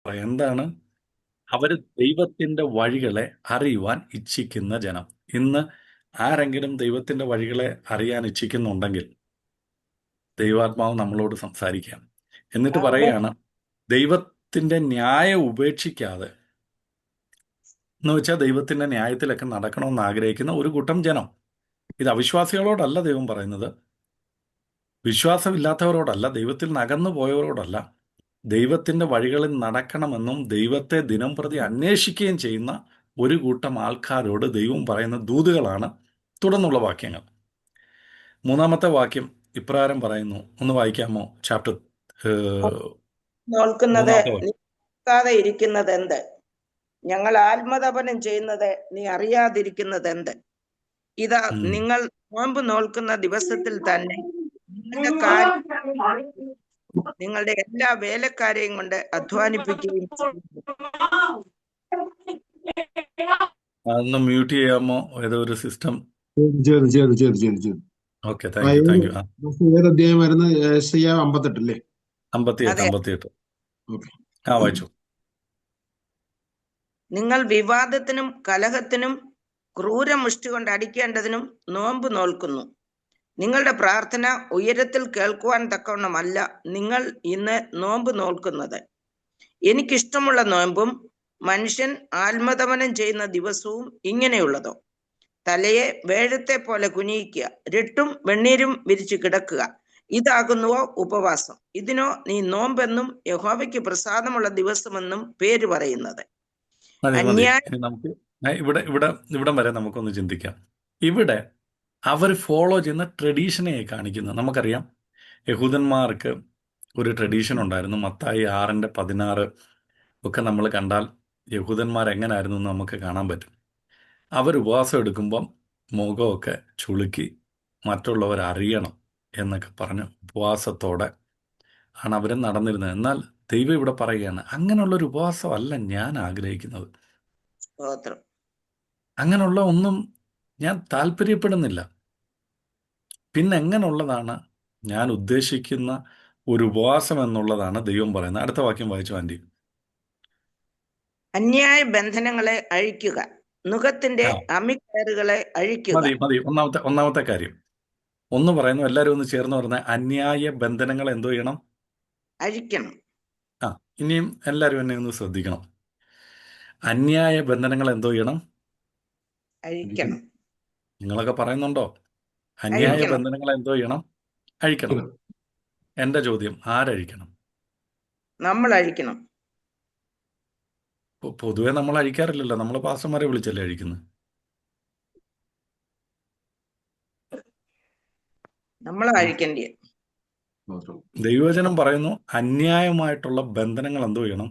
പറയാം. എന്താണ്? അവർ ദൈവത്തിന്റെ വഴികളെ അറിയുവാൻ ഇച്ഛിക്കുന്ന ജനം. ഇന്ന് ആരെങ്കിലും ദൈവത്തിന്റെ വഴികളെ അറിയാൻ ഇച്ഛിക്കുന്നുണ്ടെങ്കിൽ ദൈവാത്മാവ് നമ്മളോട് സംസാരിക്കാം. എന്നിട്ട് പറയുകയാണ്, ദൈവത്തിന്റെ ന്യായം ഉപേക്ഷിക്കാതെ, എന്ന് വെച്ചാൽ ദൈവത്തിന്റെ ന്യായത്തിലൊക്കെ നടക്കണമെന്ന് ആഗ്രഹിക്കുന്ന ഒരു കൂട്ടം ജനം. ഇത് അവിശ്വാസികളോടല്ല ദൈവം പറയുന്നത്, വിശ്വാസമില്ലാത്തവരോടല്ല, ദൈവത്തിൽ നിന്ന് അകന്നു പോയവരോടല്ല. ദൈവത്തിന്റെ വഴികളിൽ നടക്കണമെന്നും ദൈവത്തെ ദിനം പ്രതി അന്വേഷിക്കുകയും ചെയ്യുന്ന ഒരു കൂട്ടം ആൾക്കാരോട് ദൈവം പറയുന്ന ദൂതുകളാണ് തുടർന്നുള്ള വാക്യങ്ങൾ. 3-ാമത്തെ വാക്യം ഇപ്രകാരം പറയുന്നു. ഒന്ന് വായിക്കാമോ? ചാപ്റ്റർ നോക്കുന്നത് 3-ാമത്തെ വാക്യം. നീ നോക്കാതെ ഇരിക്കുന്നത് എന്ത്? ഞങ്ങൾ ആത്മതപനം ചെയ്യുന്നത് നീ അറിയാതിരിക്കുന്നത് എന്ത്? ഇതാ, നിങ്ങൾ നോമ്പ് നോൽക്കുന്ന ദിവസത്തിൽ തന്നെ നിങ്ങളുടെ നിങ്ങളുടെ എല്ലാ വേലക്കാരെയും കൊണ്ട് അധ്വാനിപ്പിക്കുകയും ചെയ്യുന്നു. അതൊന്ന് മ്യൂട്ട് ചെയ്യാമോ? ഏതോ ഒരു സിസ്റ്റം. ചെയ്തു. Okay, thank you. ഏത് അധ്യായമായിരുന്നു? യെശയ്യാ 58 അല്ലേ? 58. വായിച്ചു. നിങ്ങൾ വിവാദത്തിനും കലഹത്തിനും ക്രൂരമുഷ്ടി കൊണ്ട് അടിക്കേണ്ടതിനും നോമ്പ് നോൽക്കുന്നു. നിങ്ങളുടെ പ്രാർത്ഥന ഉയരത്തിൽ കേൾക്കുവാൻ തക്കവണ്ണമല്ല നിങ്ങൾ ഇന്ന് നോമ്പ് നോൽക്കുന്നത്. എനിക്കിഷ്ടമുള്ള നോമ്പും മനുഷ്യൻ ആത്മതപനം ചെയ്യുന്ന ദിവസവും ഇങ്ങനെയുള്ളതോ? തലയെ വേഴത്തെ പോലെ കുനിയിക്കുക, രട്ടും വെണ്ണീരും വിരിച്ചു കിടക്കുക, ഇതാകുന്നുവോ ഉപവാസം? ഇതിനോ നീ നോമ്പെന്നും യഹോവയ്ക്ക് പ്രസാദമുള്ള ദിവസമെന്നും പേര് പറയുന്നത്? നമുക്ക് ഇവിടം വരെ നമുക്കൊന്ന് ചിന്തിക്കാം. ഇവിടെ അവർ ഫോളോ ചെയ്യുന്ന ട്രഡീഷനെ കാണിക്കുന്നു. നമുക്കറിയാം, യഹൂദന്മാർക്ക് ഒരു ട്രഡീഷൻ ഉണ്ടായിരുന്നു. മത്തായി 6:16 ഒക്കെ നമ്മൾ കണ്ടാൽ യഹൂദന്മാർ എങ്ങനായിരുന്നു എന്ന് നമുക്ക് കാണാൻ പറ്റും. അവർ ഉപവാസം എടുക്കുമ്പം മുഖമൊക്കെ ചുളുക്കി മറ്റുള്ളവർ അറിയണം എന്നൊക്കെ പറഞ്ഞ് ഉപവാസത്തോടെ ആണ് അവർ നടന്നിരുന്നത്. എന്നാൽ ദൈവം ഇവിടെ പറയുകയാണ്, അങ്ങനെയുള്ളൊരു ഉപവാസമല്ല ഞാൻ ആഗ്രഹിക്കുന്നത്. അങ്ങനെയുള്ള ഒന്നും ഞാൻ താല്പര്യപ്പെടുന്നില്ല. പിന്നെ എങ്ങനെയുള്ളതാണ് ഞാൻ ഉദ്ദേശിക്കുന്ന ഒരു ഉപവാസം എന്നുള്ളതാണ് ദൈവം പറയുന്നത്. അടുത്ത വാക്യം വായിച്ചു ആൻറ്റി. അന്യായ ബന്ധനങ്ങളെ അഴിക്കുക, നുഖത്തിന്റെ അമിക്കയറുകളെ അഴിക്കുക. മതി. ഒന്നാമത്തെ കാര്യം ഒന്ന് പറയുന്നു. എല്ലാവരും ഒന്ന് ചേർന്ന് പറഞ്ഞ അന്യായ ബന്ധനങ്ങൾ എന്തോ ചെയ്യണം? അഴിക്കണം. ഇനിയും എല്ലാവരും എന്നെ ഒന്ന് ശ്രദ്ധിക്കണം. അന്യായ ബന്ധനങ്ങൾ എന്തോ ചെയ്യണം? അഴിക്കണം. നിങ്ങളൊക്കെ പറയുന്നുണ്ടോ? അന്യായ ബന്ധനങ്ങൾ എന്തോ ചെയ്യണം? അഴിക്കണം. എന്റെ ചോദ്യം, ആരഴിക്കണം? നമ്മൾ അഴിക്കണം. പൊതുവെ നമ്മൾ അഴിക്കാറില്ലല്ലോ. നമ്മൾ പാസ്റ്റർമാരെ വിളിച്ചല്ലേ അഴിക്കുന്നത്. നമ്മൾ അഴിക്കേണ്ടി. ദൈവവചനം പറയുന്നു അന്യായമായിട്ടുള്ള ബന്ധനങ്ങൾ എന്തോ ചെയ്യണം?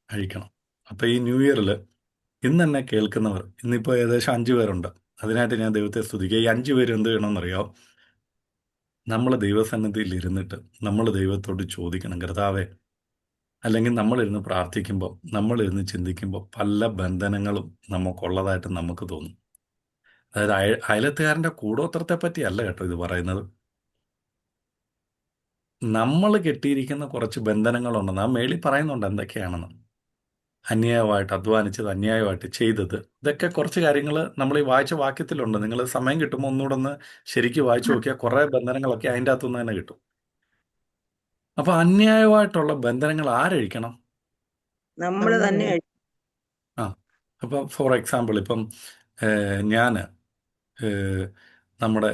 അഴിക്കണം. അപ്പൊ ഈ ന്യൂ ഇയറിൽ ഇന്ന് എന്നെ കേൾക്കുന്നവർ, ഇന്നിപ്പോൾ ഏകദേശം 5 പേരുണ്ട്. അതിനായിട്ട് ഞാൻ ദൈവത്തെ സ്തുതിക്കുക. ഈ 5 പേര് എന്ത് ചെയ്യണമെന്നറിയാം? നമ്മൾ ദൈവസന്നിധിയിൽ ഇരുന്നിട്ട് നമ്മൾ ദൈവത്തോട് ചോദിക്കണം, കർത്താവേ, അല്ലെങ്കിൽ നമ്മളിരുന്ന് പ്രാർത്ഥിക്കുമ്പോൾ, നമ്മളിരുന്ന് ചിന്തിക്കുമ്പോൾ പല ബന്ധനങ്ങളും നമുക്കുള്ളതായിട്ട് നമുക്ക് തോന്നും. അതായത് അയലത്തുകാരൻ്റെ കൂടോത്രത്തെ പറ്റിയല്ല കേട്ടോ ഇത് പറയുന്നത്. നമ്മൾ കെട്ടിയിരിക്കുന്ന കുറച്ച് ബന്ധനങ്ങളുണ്ടെന്ന് ആ മേളിൽ പറയുന്നുണ്ട് എന്തൊക്കെയാണെന്ന്. അന്യായമായിട്ട് അധ്വാനിച്ചത്, അന്യായമായിട്ട് ചെയ്തത്, ഇതൊക്കെ കുറച്ച് കാര്യങ്ങൾ നമ്മൾ ഈ വായിച്ച വാക്യത്തിലുണ്ട്. നിങ്ങൾ സമയം കിട്ടുമ്പോൾ ഒന്നുകൂടെ ഒന്ന് ശരിക്കും വായിച്ചു നോക്കിയാൽ കുറേ ബന്ധനങ്ങളൊക്കെ അതിൻ്റെ അകത്തുനിന്ന് തന്നെ കിട്ടും. അപ്പൊ അന്യായമായിട്ടുള്ള ബന്ധനങ്ങൾ ആരഴിക്കണം? നമ്മൾ തന്നെ. അപ്പൊ ഫോർ എക്സാമ്പിൾ, ഇപ്പം ഞാൻ നമ്മുടെ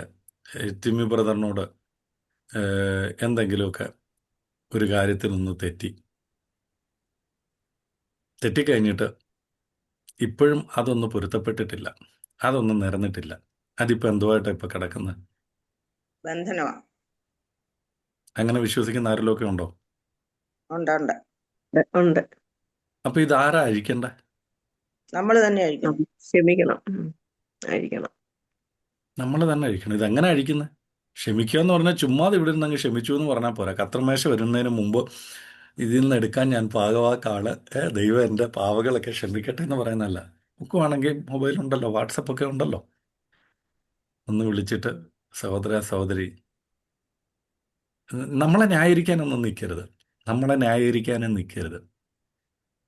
ടിമ്മി ബ്രദറിനോട് എന്തെങ്കിലുമൊക്കെ ഒരു കാര്യത്തിൽ നിന്ന് തെറ്റിക്കഴിഞ്ഞിട്ട് ഇപ്പോഴും അതൊന്നും പൊരുത്തപ്പെട്ടിട്ടില്ല, അതൊന്നും നിരന്നിട്ടില്ല, അതിപ്പോൾ എന്തുമായിട്ടാണ് ഇപ്പം കിടക്കുന്നത്? ബന്ധനമാണ്. അങ്ങനെ വിശ്വസിക്കുന്ന ആരെങ്കിലുമൊക്കെ ഉണ്ടോ? ഉണ്ട്. അപ്പൊ ഇതാരാ അഴിക്കണ്ട? നമ്മൾ തന്നെ അഴിക്കണം. ക്ഷമിക്കണം. അഴിക്കണം. നമ്മൾ തന്നെ അഴിക്കണം. ഇതെങ്ങനെ അഴിക്കുന്നത്? ക്ഷമിക്കുക എന്ന് പറഞ്ഞാൽ ചുമ്മാതെ ഇവിടെ നിന്ന് അങ്ങ് ക്ഷമിച്ചു എന്ന് പറഞ്ഞാൽ പോരാ. കർത്തൃമേശ വരുന്നതിന് മുമ്പ് ഇതിൽ നിന്ന് എടുക്കാൻ ഞാൻ പാകവാക്കാള്, ദൈവം എൻ്റെ പാവകളൊക്കെ ക്ഷമിക്കട്ടെ എന്ന് പറയുന്നതല്ല. നോക്കുവാണെങ്കിൽ മൊബൈലുണ്ടല്ലോ, വാട്സപ്പൊക്കെ ഉണ്ടല്ലോ. ഒന്ന് വിളിച്ചിട്ട്, സഹോദര സഹോദരി, നമ്മളെ ന്യായീകരിക്കാനൊന്നും നിൽക്കരുത്. നമ്മളെ ന്യായീകരിക്കാനും നിൽക്കരുത്.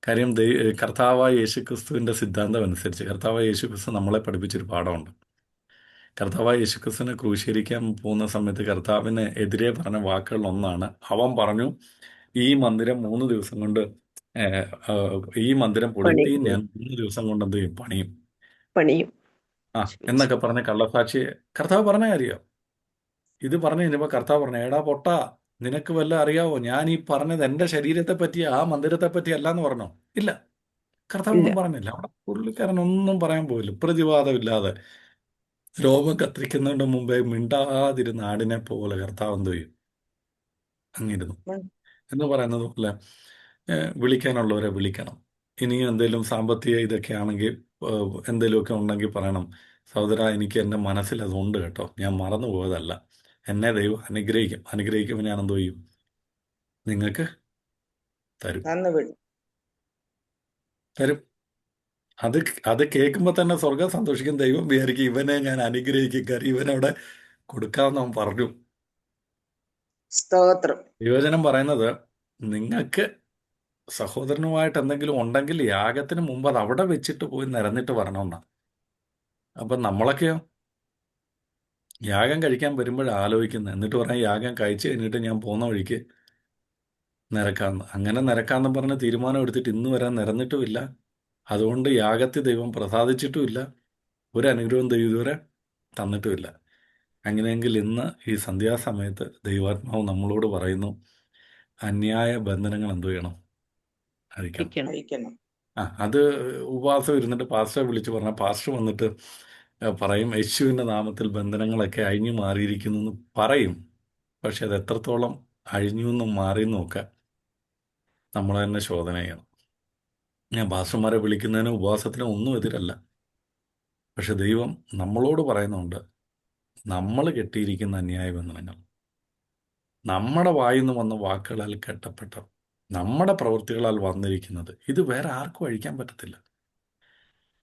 കാര്യം കർത്താവായ യേശുക്രിസ്തുവിൻ്റെ സിദ്ധാന്തം അനുസരിച്ച് കർത്താവായ യേശുക്രിസ്തു നമ്മളെ പഠിപ്പിച്ചൊരു പാഠമുണ്ട്. കർത്താവായ യേശുക്രിസ്തുവിനെ ക്രൂശീകരിക്കാൻ പോകുന്ന സമയത്ത് കർത്താവിന് എതിരെ പറഞ്ഞ വാക്കുകൾ ഒന്നാണ്. അവൻ പറഞ്ഞു, ഈ മന്ദിരം 3 ദിവസം കൊണ്ട് ഈ മന്ദിരം പൊളിപ്പി ഞാൻ 3 ദിവസം കൊണ്ട് എന്ത് ചെയ്യും? പണിയും. പണിയും. എന്നൊക്കെ പറഞ്ഞ കള്ളസാക്ഷിയെ കർത്താവ് പറഞ്ഞ കാര്യം. ഇത് പറഞ്ഞു കഴിഞ്ഞപ്പോൾ കർത്താവ് പറഞ്ഞു, എടാ പൊട്ടാ, നിനക്ക് വല്ല അറിയാവോ? ഞാൻ ഈ പറഞ്ഞത് എൻ്റെ ശരീരത്തെ പറ്റി, ആ മന്ദിരത്തെ പറ്റി അല്ല എന്ന് പറഞ്ഞോ? ഇല്ല, കർത്താവ് ഒന്നും പറഞ്ഞില്ല. അവിടെ പുള്ളിക്കാരനൊന്നും പറയാൻ പോയില്ല. പ്രതിവാദമില്ലാതെ രോമം കത്തിരിക്കുന്നതിന്റെ മുമ്പേ മിണ്ടാതിരുന്ന ആടിനെ പോലെ കർത്താവ് എന്ത് ചെയ്യും? അങ്ങിരുന്നു. എന്ന് പറയുന്നത് പോലെ വിളിക്കാനുള്ളവരെ വിളിക്കണം. ഇനിയും എന്തെങ്കിലും സാമ്പത്തിക ഇതൊക്കെ ആണെങ്കിൽ എന്തെങ്കിലുമൊക്കെ ഉണ്ടെങ്കിൽ പറയണം, സഹോദര, എനിക്ക് എൻ്റെ മനസ്സിൽ അതുണ്ട് കേട്ടോ, ഞാൻ മറന്നു പോയതല്ല. എന്നെ ദൈവം അനുഗ്രഹിക്കും. അനുഗ്രഹിക്കുമ്പോൾ ഞാൻ എന്തോ ചെയ്യും? നിങ്ങൾക്ക് തരും. തരും. അത് കേൾക്കുമ്പോൾ തന്നെ സ്വർഗം സന്തോഷിക്കും. ദൈവം വിചാരിക്കും, ഇവനെ ഞാൻ അനുഗ്രഹിക്കും, കാര്യം ഇവനവിടെ കൊടുക്കാമെന്ന് അവൻ പറഞ്ഞു. സ്തോത്രം. ദൈവവചനം പറയുന്നത്, നിങ്ങൾക്ക് സഹോദരനുമായിട്ട് എന്തെങ്കിലും ഉണ്ടെങ്കിൽ യാഗത്തിന് മുമ്പ് അത് അവിടെ വെച്ചിട്ട് പോയി നിരന്നിട്ട് വരണമെന്നാണ്. അപ്പം നമ്മളൊക്കെയോ യാഗം കഴിക്കാൻ വരുമ്പോഴാണ് ആലോചിക്കുന്നത്. എന്നിട്ട് പറയാം, യാഗം കഴിച്ച് കഴിഞ്ഞിട്ട് ഞാൻ പോകുന്ന വഴിക്ക് നിരക്കാമെന്ന്. അങ്ങനെ നിരക്കാമെന്ന് പറഞ്ഞ് തീരുമാനം എടുത്തിട്ട് ഇന്ന് വരാൻ നിരന്നിട്ടുമില്ല. അതുകൊണ്ട് യാഗത്തിൽ ദൈവം പ്രസാദിച്ചിട്ടുമില്ല. ഒരു അനുഗ്രഹവും ദൈവം ഇതുവരെ തന്നിട്ടുമില്ല. അങ്ങനെയെങ്കിൽ ഇന്ന് ഈ സന്ധ്യാസമയത്ത് ദൈവാത്മാവ് നമ്മളോട് പറയുന്നു, അന്യായ ബന്ധനങ്ങൾ എന്തു ചെയ്യണം? അഴിക്കണം. അത് ഉപവാസം ഇരുന്നിട്ട് പാസ്റ്ററെ വിളിച്ച് പറഞ്ഞാൽ പാസ്റ്റർ വന്നിട്ട് പറയും, യേശുവിൻ്റെ നാമത്തിൽ ബന്ധനങ്ങളൊക്കെ അഴിഞ്ഞു മാറിയിരിക്കുന്നു എന്ന് പറയും. പക്ഷെ അത് എത്രത്തോളം അഴിഞ്ഞു എന്നും മാറിയെന്നും ഒക്കെ നമ്മൾ തന്നെ ശോധന ചെയ്യണം. ഞാൻ പാസ്റ്റർമാരെ വിളിക്കുന്നതിനും ഉപവാസത്തിനും ഒന്നും എതിരല്ല. പക്ഷെ ദൈവം നമ്മളോട് പറയുന്നുണ്ട്, നമ്മൾ കെട്ടിയിരിക്കുന്ന അന്യായ ബന്ധനങ്ങൾ, നമ്മുടെ വായിൽ നിന്ന് വന്ന വാക്കുകളാൽ കെട്ടപ്പെട്ട, നമ്മുടെ പ്രവൃത്തികളാൽ വന്നിരിക്കുന്നത്, ഇത് വേറെ ആർക്കും അഴിക്കാൻ പറ്റത്തില്ല.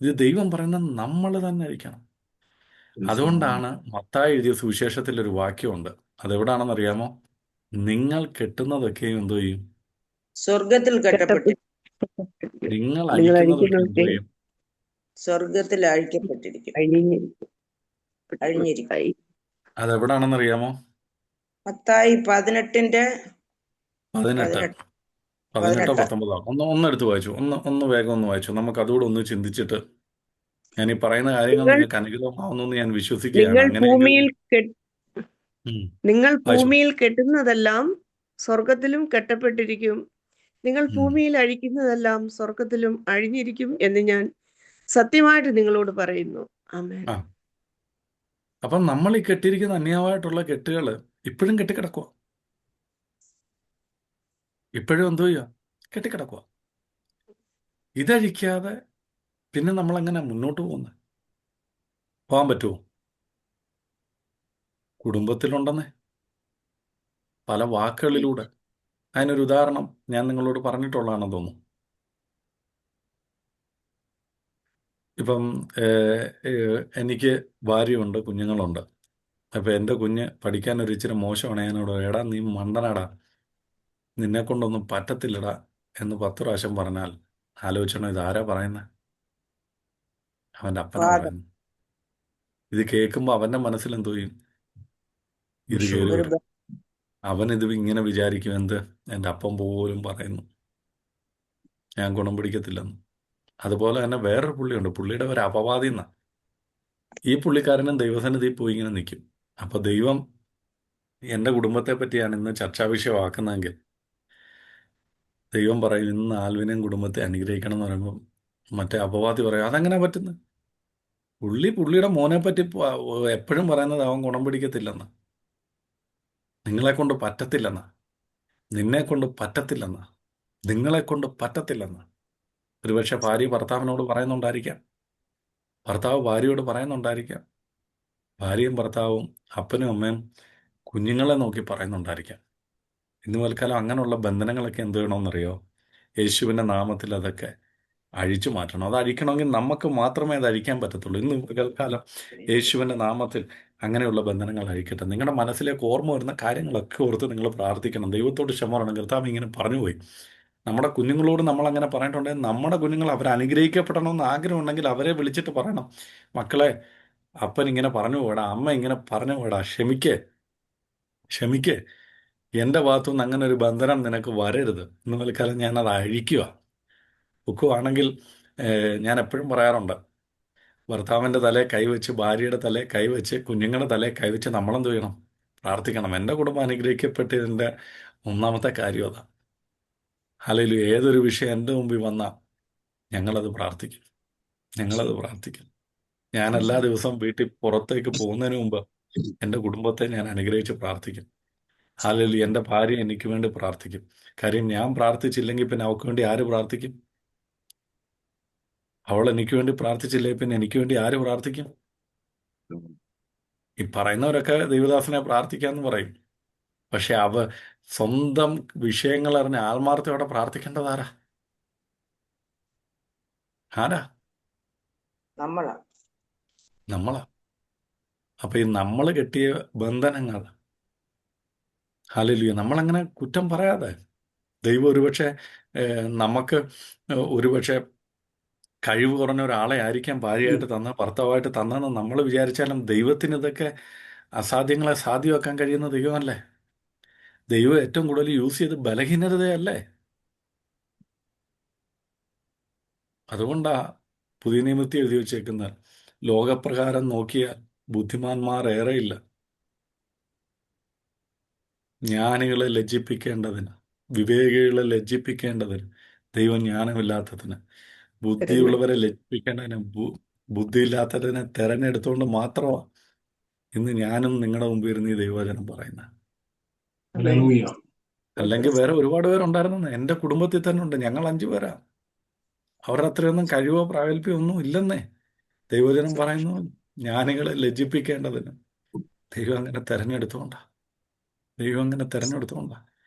ഇത് ദൈവം പറയുന്നത് നമ്മൾ തന്നെ അഴിക്കണം. അതുകൊണ്ടാണ് മത്തായി എഴുതിയ സുവിശേഷത്തിലൊരു വാക്യമുണ്ട്. അതെവിടാണെന്നറിയാമോ? നിങ്ങൾ കെട്ടുന്നതൊക്കെയും എന്തോ ചെയ്യും? സ്വർഗത്തിൽ കെട്ടപ്പെട്ടു. നിങ്ങൾ അഴിക്കുന്നതൊക്കെ എന്തോ ചെയ്യും? സ്വർഗത്തിൽ അഴിക്കപ്പെട്ടിരിക്കും. അഴിഞ്ഞിരിക്കും. അതെവിടാണെന്നറിയാമോ? മത്തായി 18 19 ഒന്നെടുത്ത് വായിച്ചു. ഒന്ന് വേഗം ഒന്ന് വായിച്ചു. നമുക്ക് അതുകൂടെ ഒന്ന് ചിന്തിച്ചിട്ട്, ഞാൻ ഈ പറയുന്ന കാര്യങ്ങൾ നിങ്ങൾക്ക് അനുഗ്രഹമാവുന്നു ഞാൻ വിശ്വസിക്കുകയാണ്. നിങ്ങൾ ഭൂമിയിൽ കെട്ടുന്നതെല്ലാം സ്വർഗത്തിലും കെട്ടപ്പെട്ടിരിക്കും, നിങ്ങൾ ഭൂമിയിൽ അഴിക്കുന്നതെല്ലാം സ്വർഗത്തിലും അഴിഞ്ഞിരിക്കും എന്ന് ഞാൻ സത്യമായിട്ട് നിങ്ങളോട് പറയുന്നു. ആമേൻ. അപ്പം നമ്മൾ ഈ കെട്ടിയിരിക്കുന്ന അന്യായമായിട്ടുള്ള കെട്ടുകൾ ഇപ്പോഴും കെട്ടിക്കിടക്കുക. ഇപ്പോഴും എന്തോ ചെയ്യുക? കെട്ടിക്കിടക്കുക. ഇതഴിക്കാതെ പിന്നെ നമ്മളെങ്ങനെ മുന്നോട്ട് പോകുന്നത്? പോകാൻ പറ്റുമോ? കുടുംബത്തിലുണ്ടെന്നേ പല വാക്കുകളിലൂടെ. അതിനൊരു ഉദാഹരണം ഞാൻ നിങ്ങളോട് പറഞ്ഞിട്ടുള്ളതാണെന്ന് തോന്നുന്നു. ഇപ്പം എനിക്ക് ഭാര്യയുണ്ട്, കുഞ്ഞുങ്ങളുണ്ട്. അപ്പം എൻ്റെ കുഞ്ഞ് പഠിക്കാൻ ഒരു ഇച്ചിരി മോശമാണ്. ഞാനോട്, എടാ നീ മണ്ടനാടാ, നിന്നെ കൊണ്ടൊന്നും പറ്റത്തില്ലടാ എന്ന് 10 പ്രാവശ്യം പറഞ്ഞാൽ ആലോചിച്ചണം, ഇതാരാ പറയുന്നത്? അവൻ്റെ അപ്പനാ പറയുന്നു. ഇത് കേൾക്കുമ്പോൾ അവൻ്റെ മനസ്സിൽ എന്തോ ചെയ്യും? ഇത് കയറി വരും. അവനിത് ഇങ്ങനെ വിചാരിക്കും, എന്ത്, എൻ്റെ അപ്പം പോലും പറയുന്നു ഞാൻ ഗുണം പിടിക്കത്തില്ലെന്ന്. അതുപോലെ തന്നെ വേറൊരു പുള്ളിയുണ്ട്, പുള്ളിയുടെ ഒരു അപവാദി എന്നാണ്. ഈ പുള്ളിക്കാരനും ദൈവസന്നിധിയിൽ പോയി ഇങ്ങനെ നിൽക്കും. അപ്പോൾ ദൈവം എൻ്റെ കുടുംബത്തെ പറ്റിയാണ് ഇന്ന് ചർച്ചാ വിഷയമാക്കുന്നതെങ്കിൽ ദൈവം പറയും, ഇന്ന് ആൽവിനെയും കുടുംബത്തെ അനുഗ്രഹിക്കണം എന്ന് പറയുമ്പോൾ മറ്റേ അപവാദി പറയും, അതെങ്ങനെ പറ്റുന്നത്? പുള്ളിയുടെ മോനെ പറ്റി എപ്പോഴും പറയുന്നത് അവൻ ഗുണം പിടിക്കത്തില്ലെന്ന്, നിങ്ങളെ കൊണ്ട് പറ്റത്തില്ലെന്ന്, നിന്നെ കൊണ്ട് പറ്റത്തില്ലെന്ന്, നിങ്ങളെ കൊണ്ട് പറ്റത്തില്ലെന്ന്. ഒരുപക്ഷെ ഭാര്യ ഭർത്താവിനോട് പറയുന്നുണ്ടായിരിക്കാം, ഭർത്താവ് ഭാര്യയോട് പറയുന്നുണ്ടായിരിക്കാം, ഭാര്യയും ഭർത്താവും അപ്പനും അമ്മയും കുഞ്ഞുങ്ങളെ നോക്കി പറയുന്നുണ്ടായിരിക്കാം. ഇന്ന് പൽക്കാലം അങ്ങനെയുള്ള ബന്ധനങ്ങളൊക്കെ എന്ത് ചെയ്യണമെന്നറിയോ? യേശുവിൻ്റെ നാമത്തിൽ അതൊക്കെ അഴിച്ചു മാറ്റണം. അത് അഴിക്കണമെങ്കിൽ നമുക്ക് മാത്രമേ അത് അഴിക്കാൻ പറ്റത്തുള്ളൂ. ഇന്ന് പൽക്കാലം യേശുവിൻ്റെ നാമത്തിൽ അങ്ങനെയുള്ള ബന്ധനങ്ങൾ അഴിക്കട്ടെ. നിങ്ങളുടെ മനസ്സിലേക്ക് ഓർമ്മ വരുന്ന കാര്യങ്ങളൊക്കെ ഓർത്ത് നിങ്ങൾ പ്രാർത്ഥിക്കണം. ദൈവത്തോട് ക്ഷമ പറയണം. കർത്താവ് ഇങ്ങനെ പറഞ്ഞുപോയി. നമ്മുടെ കുഞ്ഞുങ്ങളോട് നമ്മൾ അങ്ങനെ പറഞ്ഞിട്ടുണ്ടെങ്കിൽ നമ്മുടെ കുഞ്ഞുങ്ങൾ അവർ അനുഗ്രഹിക്കപ്പെടണമെന്ന് ആഗ്രഹമുണ്ടെങ്കിൽ അവരെ വിളിച്ചിട്ട് പറയണം, മക്കളെ, അപ്പൻ ഇങ്ങനെ പറഞ്ഞു പോടാ, അമ്മ ഇങ്ങനെ പറഞ്ഞു പോടാ, ക്ഷമിക്കേ, ക്ഷമിക്കേ, എൻ്റെ ഭാഗത്തുനിന്ന് അങ്ങനെ ഒരു ബന്ധനം നിനക്ക് വരരുത്. ഇന്ന് തൽക്കാലം ഞാനത് അഴിക്കുക. ഒക്കുവാണെങ്കിൽ ഞാൻ എപ്പോഴും പറയാറുണ്ട്, ഭർത്താവിൻ്റെ തലയെ കൈവച്ച്, ഭാര്യയുടെ തലയെ കൈവച്ച്, കുഞ്ഞുങ്ങളുടെ തലയെ കൈവച്ച് നമ്മളെന്ത് ചെയ്യണം? പ്രാർത്ഥിക്കണം. എൻ്റെ കുടുംബം അനുഗ്രഹിക്കപ്പെട്ടതിൻ്റെ ഒന്നാമത്തെ കാര്യം അതാ. ഹല്ലേലൂയ. ഏതൊരു വിഷയം എൻ്റെ മുമ്പിൽ വന്നാൽ ഞങ്ങളത് പ്രാർത്ഥിക്കും, ഞങ്ങളത് പ്രാർത്ഥിക്കും. ഞാൻ എല്ലാ ദിവസവും വീട്ടിൽ പുറത്തേക്ക് പോകുന്നതിന് മുമ്പ് എൻ്റെ കുടുംബത്തെ ഞാൻ അനുഗ്രഹിച്ച് പ്രാർത്ഥിക്കും. ഹല്ലേലൂയ. എൻ്റെ ഭാര്യ എനിക്ക് വേണ്ടി പ്രാർത്ഥിക്കും. കാര്യം ഞാൻ പ്രാർത്ഥിച്ചില്ലെങ്കിൽ പിന്നെ അവൾക്ക് വേണ്ടി ആര് പ്രാർത്ഥിക്കും? അവൾ എനിക്ക് വേണ്ടി പ്രാർത്ഥിച്ചില്ലേ പിന്നെ എനിക്ക് വേണ്ടി ആര് പ്രാർത്ഥിക്കും? ഈ പറയുന്നവരൊക്കെ ദൈവദാസനെ പ്രാർത്ഥിക്കാന്ന് പറയും. പക്ഷെ സ്വന്തം വിഷയങ്ങൾ അറിഞ്ഞ് ആത്മാർത്ഥയോടെ പ്രാർത്ഥിക്കേണ്ടത് ആരാ? ആരാ? നമ്മളാ. നമ്മളാ. അപ്പൊ ഈ നമ്മൾ കെട്ടിയ ബന്ധനങ്ങൾ, ഹല്ലേലൂയ, നമ്മളങ്ങനെ കുറ്റം പറയാതെ, ദൈവം ഒരുപക്ഷെ നമുക്ക് ഒരുപക്ഷെ കഴിവ് കുറഞ്ഞ ഒരാളെ ആയിരിക്കാം ഭാര്യയായിട്ട് തന്ന, ഭർത്താവായിട്ട് തന്നെന്ന് നമ്മൾ വിചാരിച്ചാലും ദൈവത്തിന് ഇതൊക്കെ അസാധ്യങ്ങളെ സാധ്യമാക്കാൻ കഴിയുന്ന ദൈവമല്ലേ? ദൈവം ഏറ്റവും കൂടുതൽ യൂസ് ചെയ്ത് ബലഹീനതയല്ലേ? അതുകൊണ്ടാ പുതിയ നിയമത്തിൽ എഴുതി വെച്ചേക്കുന്ന, ലോകപ്രകാരം നോക്കിയാൽ ബുദ്ധിമാന്മാർ ഏറെയില്ല, ജ്ഞാനികളെ ലജ്ജിപ്പിക്കേണ്ടതിന്, വിവേകികളെ ലജ്ജിപ്പിക്കേണ്ടതിന്, ദൈവം ജ്ഞാനമില്ലാത്തതിന്, ബുദ്ധിയുള്ളവരെ ലജ്ജിപ്പിക്കേണ്ടതിന്, ബുദ്ധിയില്ലാത്തതിനെ തെരഞ്ഞെടുത്തുകൊണ്ട് മാത്രമാണ് ഇന്ന് ഞാനും നിങ്ങളുടെ മുമ്പിൽ ഇരുന്ന് ഈ ദൈവവചനം പറയുന്നത്. ഹല്ലേലൂയ. അല്ലെങ്കിൽ വേറെ ഒരുപാട് പേരുണ്ടായിരുന്നു. എൻ്റെ കുടുംബത്തിൽ തന്നെ ഉണ്ട്. ഞങ്ങൾ 5 പേരാ. അവരുടെ അത്രയൊന്നും കഴിവോ പ്രാഗൽഭ്യമോ ഒന്നും ഇല്ലെന്നേ. ദൈവവചനം പറയുന്നു, ജ്ഞാനികളെ ലജ്ജിപ്പിക്കേണ്ടതിന് ദൈവം അങ്ങനെ തെരഞ്ഞെടുത്തുകൊണ്ടാ. ദൈവം അങ്ങനെ തെരഞ്ഞെടുത്തുകൊണ്ടാ.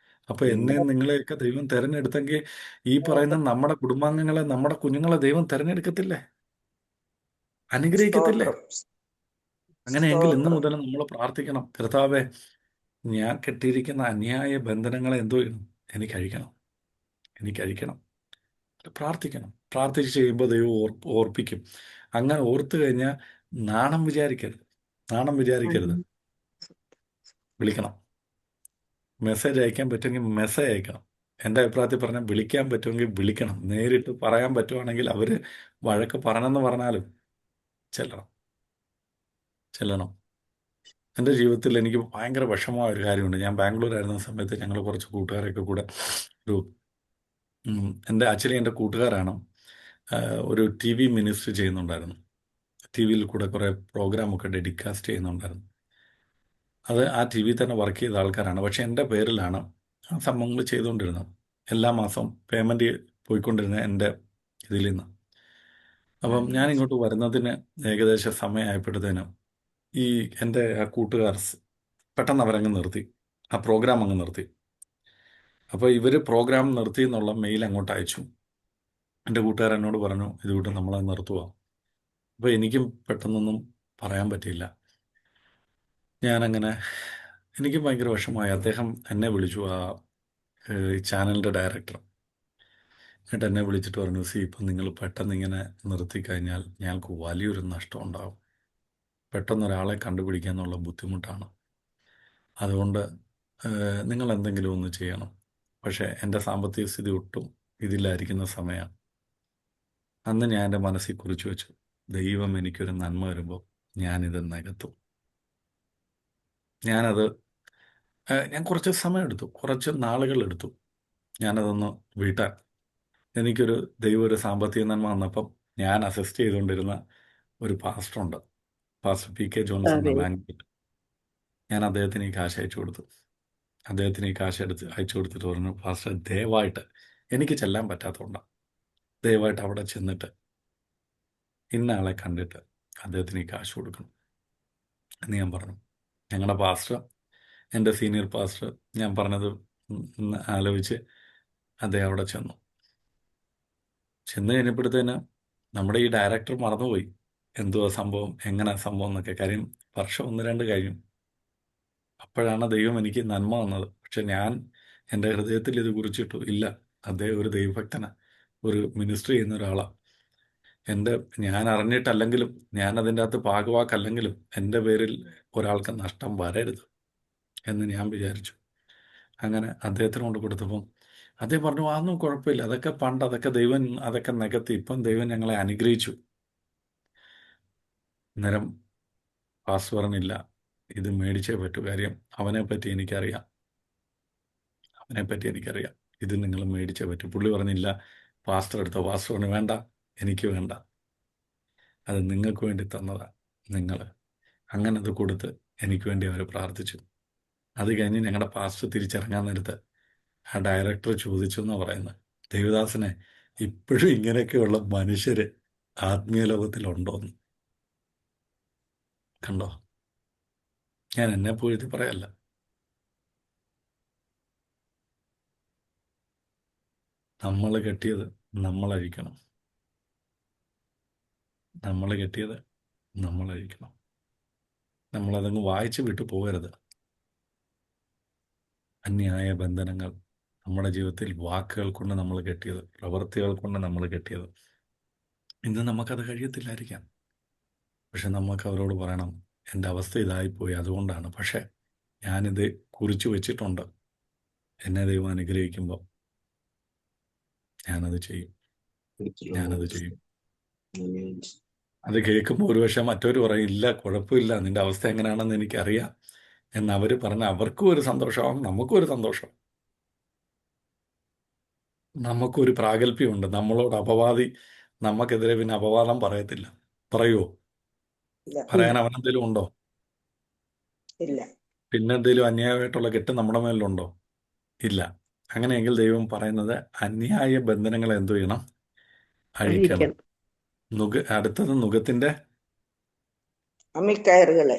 അപ്പൊ എന്നെയും നിങ്ങളെയൊക്കെ ദൈവം തെരഞ്ഞെടുത്തെങ്കിൽ ഈ പറയുന്ന നമ്മുടെ കുടുംബാംഗങ്ങളെ, നമ്മുടെ കുഞ്ഞുങ്ങളെ ദൈവം തെരഞ്ഞെടുക്കത്തില്ലേ? അനുഗ്രഹിക്കത്തില്ലേ? സ്തോത്രം. അങ്ങനെയെങ്കിൽ ഇന്ന് സ്തോത്രം. മുതൽ നമ്മൾ പ്രാർത്ഥിക്കണം, കർത്താവെ, ഞാൻ കെട്ടിയിരിക്കുന്ന അന്യായ ബന്ധനങ്ങളെ എന്തോ ചെയ്യണം? എനിക്കഴിക്കണം, എനിക്കഴിക്കണം. പ്രാർത്ഥിക്കണം. പ്രാർത്ഥിച്ച് ചെയ്യുമ്പോൾ ദൈവം ഓർപ്പിക്കും. അങ്ങനെ ഓർത്തു കഴിഞ്ഞാൽ നാണം വിചാരിക്കരുത്, നാണം വിചാരിക്കരുത്. വിളിക്കണം. മെസ്സേജ് അയക്കാൻ പറ്റുമെങ്കിൽ മെസ്സേജ് അയക്കണം. എൻ്റെ അഭിപ്രായത്തിൽ പറഞ്ഞാൽ വിളിക്കാൻ പറ്റുമെങ്കിൽ വിളിക്കണം. നേരിട്ട് പറയാൻ പറ്റുവാണെങ്കിൽ അവർ വഴക്ക് പറഞ്ഞെന്ന് പറഞ്ഞാലും ചെല്ലണം, ചെല്ലണം. എൻ്റെ ജീവിതത്തിൽ എനിക്ക് ഭയങ്കര വിഷമമായ ഒരു കാര്യമുണ്ട്. ഞാൻ ബാംഗ്ലൂരായിരുന്ന സമയത്ത് ഞങ്ങൾ കുറച്ച് കൂട്ടുകാരൊക്കെ കൂടെ ഒരു എൻ്റെ ആക്ച്വലി എൻ്റെ കൂട്ടുകാരാണ് ഒരു TV മിനിസ്ട്രി ചെയ്യുന്നുണ്ടായിരുന്നു. TV കൂടെ കുറേ പ്രോഗ്രാമൊക്കെ ഡെഡിക്കാസ്റ്റ് ചെയ്യുന്നുണ്ടായിരുന്നു. അത് ആ TV തന്നെ വർക്ക് ചെയ്ത ആൾക്കാരാണ്. പക്ഷെ എൻ്റെ പേരിലാണ് ആ സംഭവങ്ങൾ ചെയ്തുകൊണ്ടിരുന്നത്. എല്ലാ മാസവും പേയ്മെൻറ്റ് പോയിക്കൊണ്ടിരുന്ന എൻ്റെ ഇതിൽ നിന്ന്. അപ്പം ഞാൻ ഇങ്ങോട്ട് വരുന്നതിന് ഏകദേശം സമയമായപ്പോഴത്തേനും ഈ എൻ്റെ ആ കൂട്ടുകാർ പെട്ടെന്ന് അവരങ്ങ് നിർത്തി, ആ പ്രോഗ്രാം അങ്ങ് നിർത്തി. അപ്പോൾ ഇവർ പ്രോഗ്രാം നിർത്തി എന്നുള്ള മെയിൽ അങ്ങോട്ട് അയച്ചു. എൻ്റെ കൂട്ടുകാരൻ എന്നോട് പറഞ്ഞു, ഇതുകൊണ്ട് നമ്മളത് നിർത്തുക. അപ്പോൾ എനിക്കും പെട്ടെന്നൊന്നും പറയാൻ പറ്റിയില്ല. ഞാനങ്ങനെ, എനിക്ക് ഭയങ്കര വിഷമമായി. അദ്ദേഹം എന്നെ വിളിച്ചു, ആ ചാനലിൻ്റെ ഡയറക്ടർ. എന്നിട്ട് എന്നെ വിളിച്ചിട്ട് പറഞ്ഞു, ഇപ്പം നിങ്ങൾ പെട്ടെന്ന് ഇങ്ങനെ നിർത്തിക്കഴിഞ്ഞാൽ ഞങ്ങൾക്ക് വലിയൊരു നഷ്ടം ഉണ്ടാകും. പെട്ടെന്നൊരാളെ കണ്ടുപിടിക്കുക എന്നുള്ള ബുദ്ധിമുട്ടാണ്. അതുകൊണ്ട് നിങ്ങൾ എന്തെങ്കിലും ഒന്ന് ചെയ്യണം. പക്ഷേ എൻ്റെ സാമ്പത്തിക സ്ഥിതി ഒട്ടും ഇതില്ലായിരിക്കുന്ന സമയമാണ്. അന്ന് ഞാൻ എൻ്റെ മനസ്സിൽ കുറിച്ച് വെച്ചു, ദൈവം എനിക്കൊരു നന്മ വരുമ്പോൾ ഞാനിത് നികത്തും. ഞാൻ കുറച്ച് സമയമെടുത്തു, കുറച്ച് നാളുകളെടുത്തു ഞാനതൊന്ന് വീട്ടാൻ. എനിക്കൊരു ദൈവം ഒരു സാമ്പത്തിക നന്മ വന്നപ്പം ഞാൻ അസിസ്റ്റ് ചെയ്തുകൊണ്ടിരുന്ന ഒരു പാസ്റ്ററുണ്ട്, പാസ്റ്റർ PK ജോൺസൺ എന്ന ബാങ്കിൽ. ഞാൻ അദ്ദേഹത്തിന് ഈ കാശ് അയച്ചു കൊടുത്തു. അദ്ദേഹത്തിന് ഈ കാശ് അയച്ചു കൊടുത്തിട്ട് പറഞ്ഞു, പാസ്റ്റർ, ദയവായിട്ട്, എനിക്ക് ചെല്ലാൻ പറ്റാത്തതുകൊണ്ടാണ്, ദയവായിട്ട് അവിടെ ചെന്നിട്ട് ഇന്ന ആളെ കണ്ടിട്ട് അദ്ദേഹത്തിന് ഈ കാശ് കൊടുക്കണം എന്ന് ഞാൻ പറഞ്ഞു. ഞങ്ങളുടെ പാസ്റ്റർ, എൻ്റെ സീനിയർ പാസ്റ്റർ, ഞാൻ പറഞ്ഞത് ആലോചിച്ച് അദ്ദേഹം അവിടെ ചെന്നു കഴിഞ്ഞപ്പോഴത്തേന് നമ്മുടെ ഈ ഡയറക്ടർ മറന്നുപോയി എന്തുവാ സംഭവം, എങ്ങനെ സംഭവം എന്നൊക്കെ. കാര്യം വർഷം 1-2 കഴിഞ്ഞു. അപ്പോഴാണ് ദൈവം എനിക്ക് നന്മ തന്നത്. പക്ഷെ ഞാൻ എൻ്റെ ഹൃദയത്തിൽ ഇത് കുറിച്ചിട്ടു ഇല്ല. അദ്ദേഹം ഒരു ദൈവഭക്തന, ഒരു മിനിസ്ട്രി ചെയ്യുന്ന ഒരാളാണ്. ഞാൻ അറിഞ്ഞിട്ടല്ലെങ്കിലും, ഞാൻ അതിൻ്റെ അകത്ത് ഭാഗവാക്കല്ലെങ്കിലും എൻ്റെ പേരിൽ ഒരാൾക്ക് നഷ്ടം വരരുത് എന്ന് ഞാൻ വിചാരിച്ചു. അങ്ങനെ അദ്ദേഹത്തിന് കൊണ്ട് കൊടുത്തപ്പം അദ്ദേഹം പറഞ്ഞു, അതൊന്നും കുഴപ്പമില്ല, അതൊക്കെ പണ്ട്, അതൊക്കെ ദൈവം അതൊക്കെ നികത്തി. ഇപ്പം ദൈവം ഞങ്ങളെ അനുഗ്രഹിച്ചു. അന്നേരം പാസ്റ്റർ പറഞ്ഞില്ല, ഇത് മേടിച്ചേ പറ്റൂ. കാര്യം അവനെപ്പറ്റി എനിക്കറിയാം, ഇത് നിങ്ങൾ മേടിച്ചേ പറ്റൂ. പുള്ളി പറഞ്ഞില്ല, പാസ്റ്റർ എടുത്തോ. പാസ്റ്റർ പറഞ്ഞു, വേണ്ട, എനിക്ക് വേണ്ട, അത് നിങ്ങൾക്ക് വേണ്ടി തന്നതാ. നിങ്ങൾ അങ്ങനെ അത് കൊടുത്ത് എനിക്ക് വേണ്ടി അവർ പ്രാർത്ഥിച്ചു. അത് കഴിഞ്ഞ് ഞങ്ങളുടെ പാസ്റ്റർ തിരിച്ചിറങ്ങാൻ നേരത്ത് ആ ഡയറക്ടർ ചോദിച്ചു എന്നാണ് പറയുന്നത്, ദേവദാസനെ, ഇപ്പോഴും ഇങ്ങനെയൊക്കെയുള്ള മനുഷ്യര് ആത്മീയ ലോകത്തിലുണ്ടോന്ന്. കണ്ടോ, ഞാൻ എന്നെ പോയിട്ട് പറയല്ല. നമ്മൾ കെട്ടിയത് നമ്മളഴിക്കണം. നമ്മളതങ്ങ് വായിച്ച് വിട്ടു പോകരുത്. അന്യായ ബന്ധനങ്ങൾ നമ്മുടെ ജീവിതത്തിൽ വാക്കുകൾ കൊണ്ട് നമ്മൾ കെട്ടിയത്, പ്രവൃത്തികൾ കൊണ്ട് നമ്മൾ കെട്ടിയത്. ഇന്ന് നമുക്കത് കഴിയത്തില്ലായിരിക്കാം. പക്ഷെ നമുക്ക് അവരോട് പറയണം, എൻ്റെ അവസ്ഥ ഇതായിപ്പോയി, അതുകൊണ്ടാണ്. പക്ഷേ ഞാനിത് കുറിച്ച് വെച്ചിട്ടുണ്ട്. എന്നെ ദൈവം അനുഗ്രഹിക്കുമ്പോൾ ഞാനത് ചെയ്യും. അത് കേൾക്കുമ്പോൾ ഒരുപക്ഷെ മറ്റൊരു പറയും, ഇല്ല, കുഴപ്പമില്ല, നിൻ്റെ അവസ്ഥ എങ്ങനെയാണെന്ന് എനിക്കറിയാം എന്നവർ പറഞ്ഞാൽ അവർക്കും ഒരു സന്തോഷമാകും, നമുക്കും ഒരു സന്തോഷം. നമുക്കൊരു പ്രാഗൽഭ്യമുണ്ട്. നമ്മളോട് അപവാദി നമുക്കെതിരെ പിന്നെ അപവാദം പറയത്തില്ല. പറയുമോ? പറയാൻ അവനെന്തേലും ഉണ്ടോ? ഇല്ല. പിന്നെന്തേലും അന്യായമായിട്ടുള്ള കെട്ട് നമ്മുടെ മേലുണ്ടോ? ഇല്ല. അങ്ങനെയെങ്കിൽ ദൈവം പറയുന്നത്, അന്യായ ബന്ധനങ്ങളെ എന്തു ചെയ്യണം? അഴിക്കണം. അടുത്തത് നുകത്തിന്റെ അമ്മിക്കയറുകളെ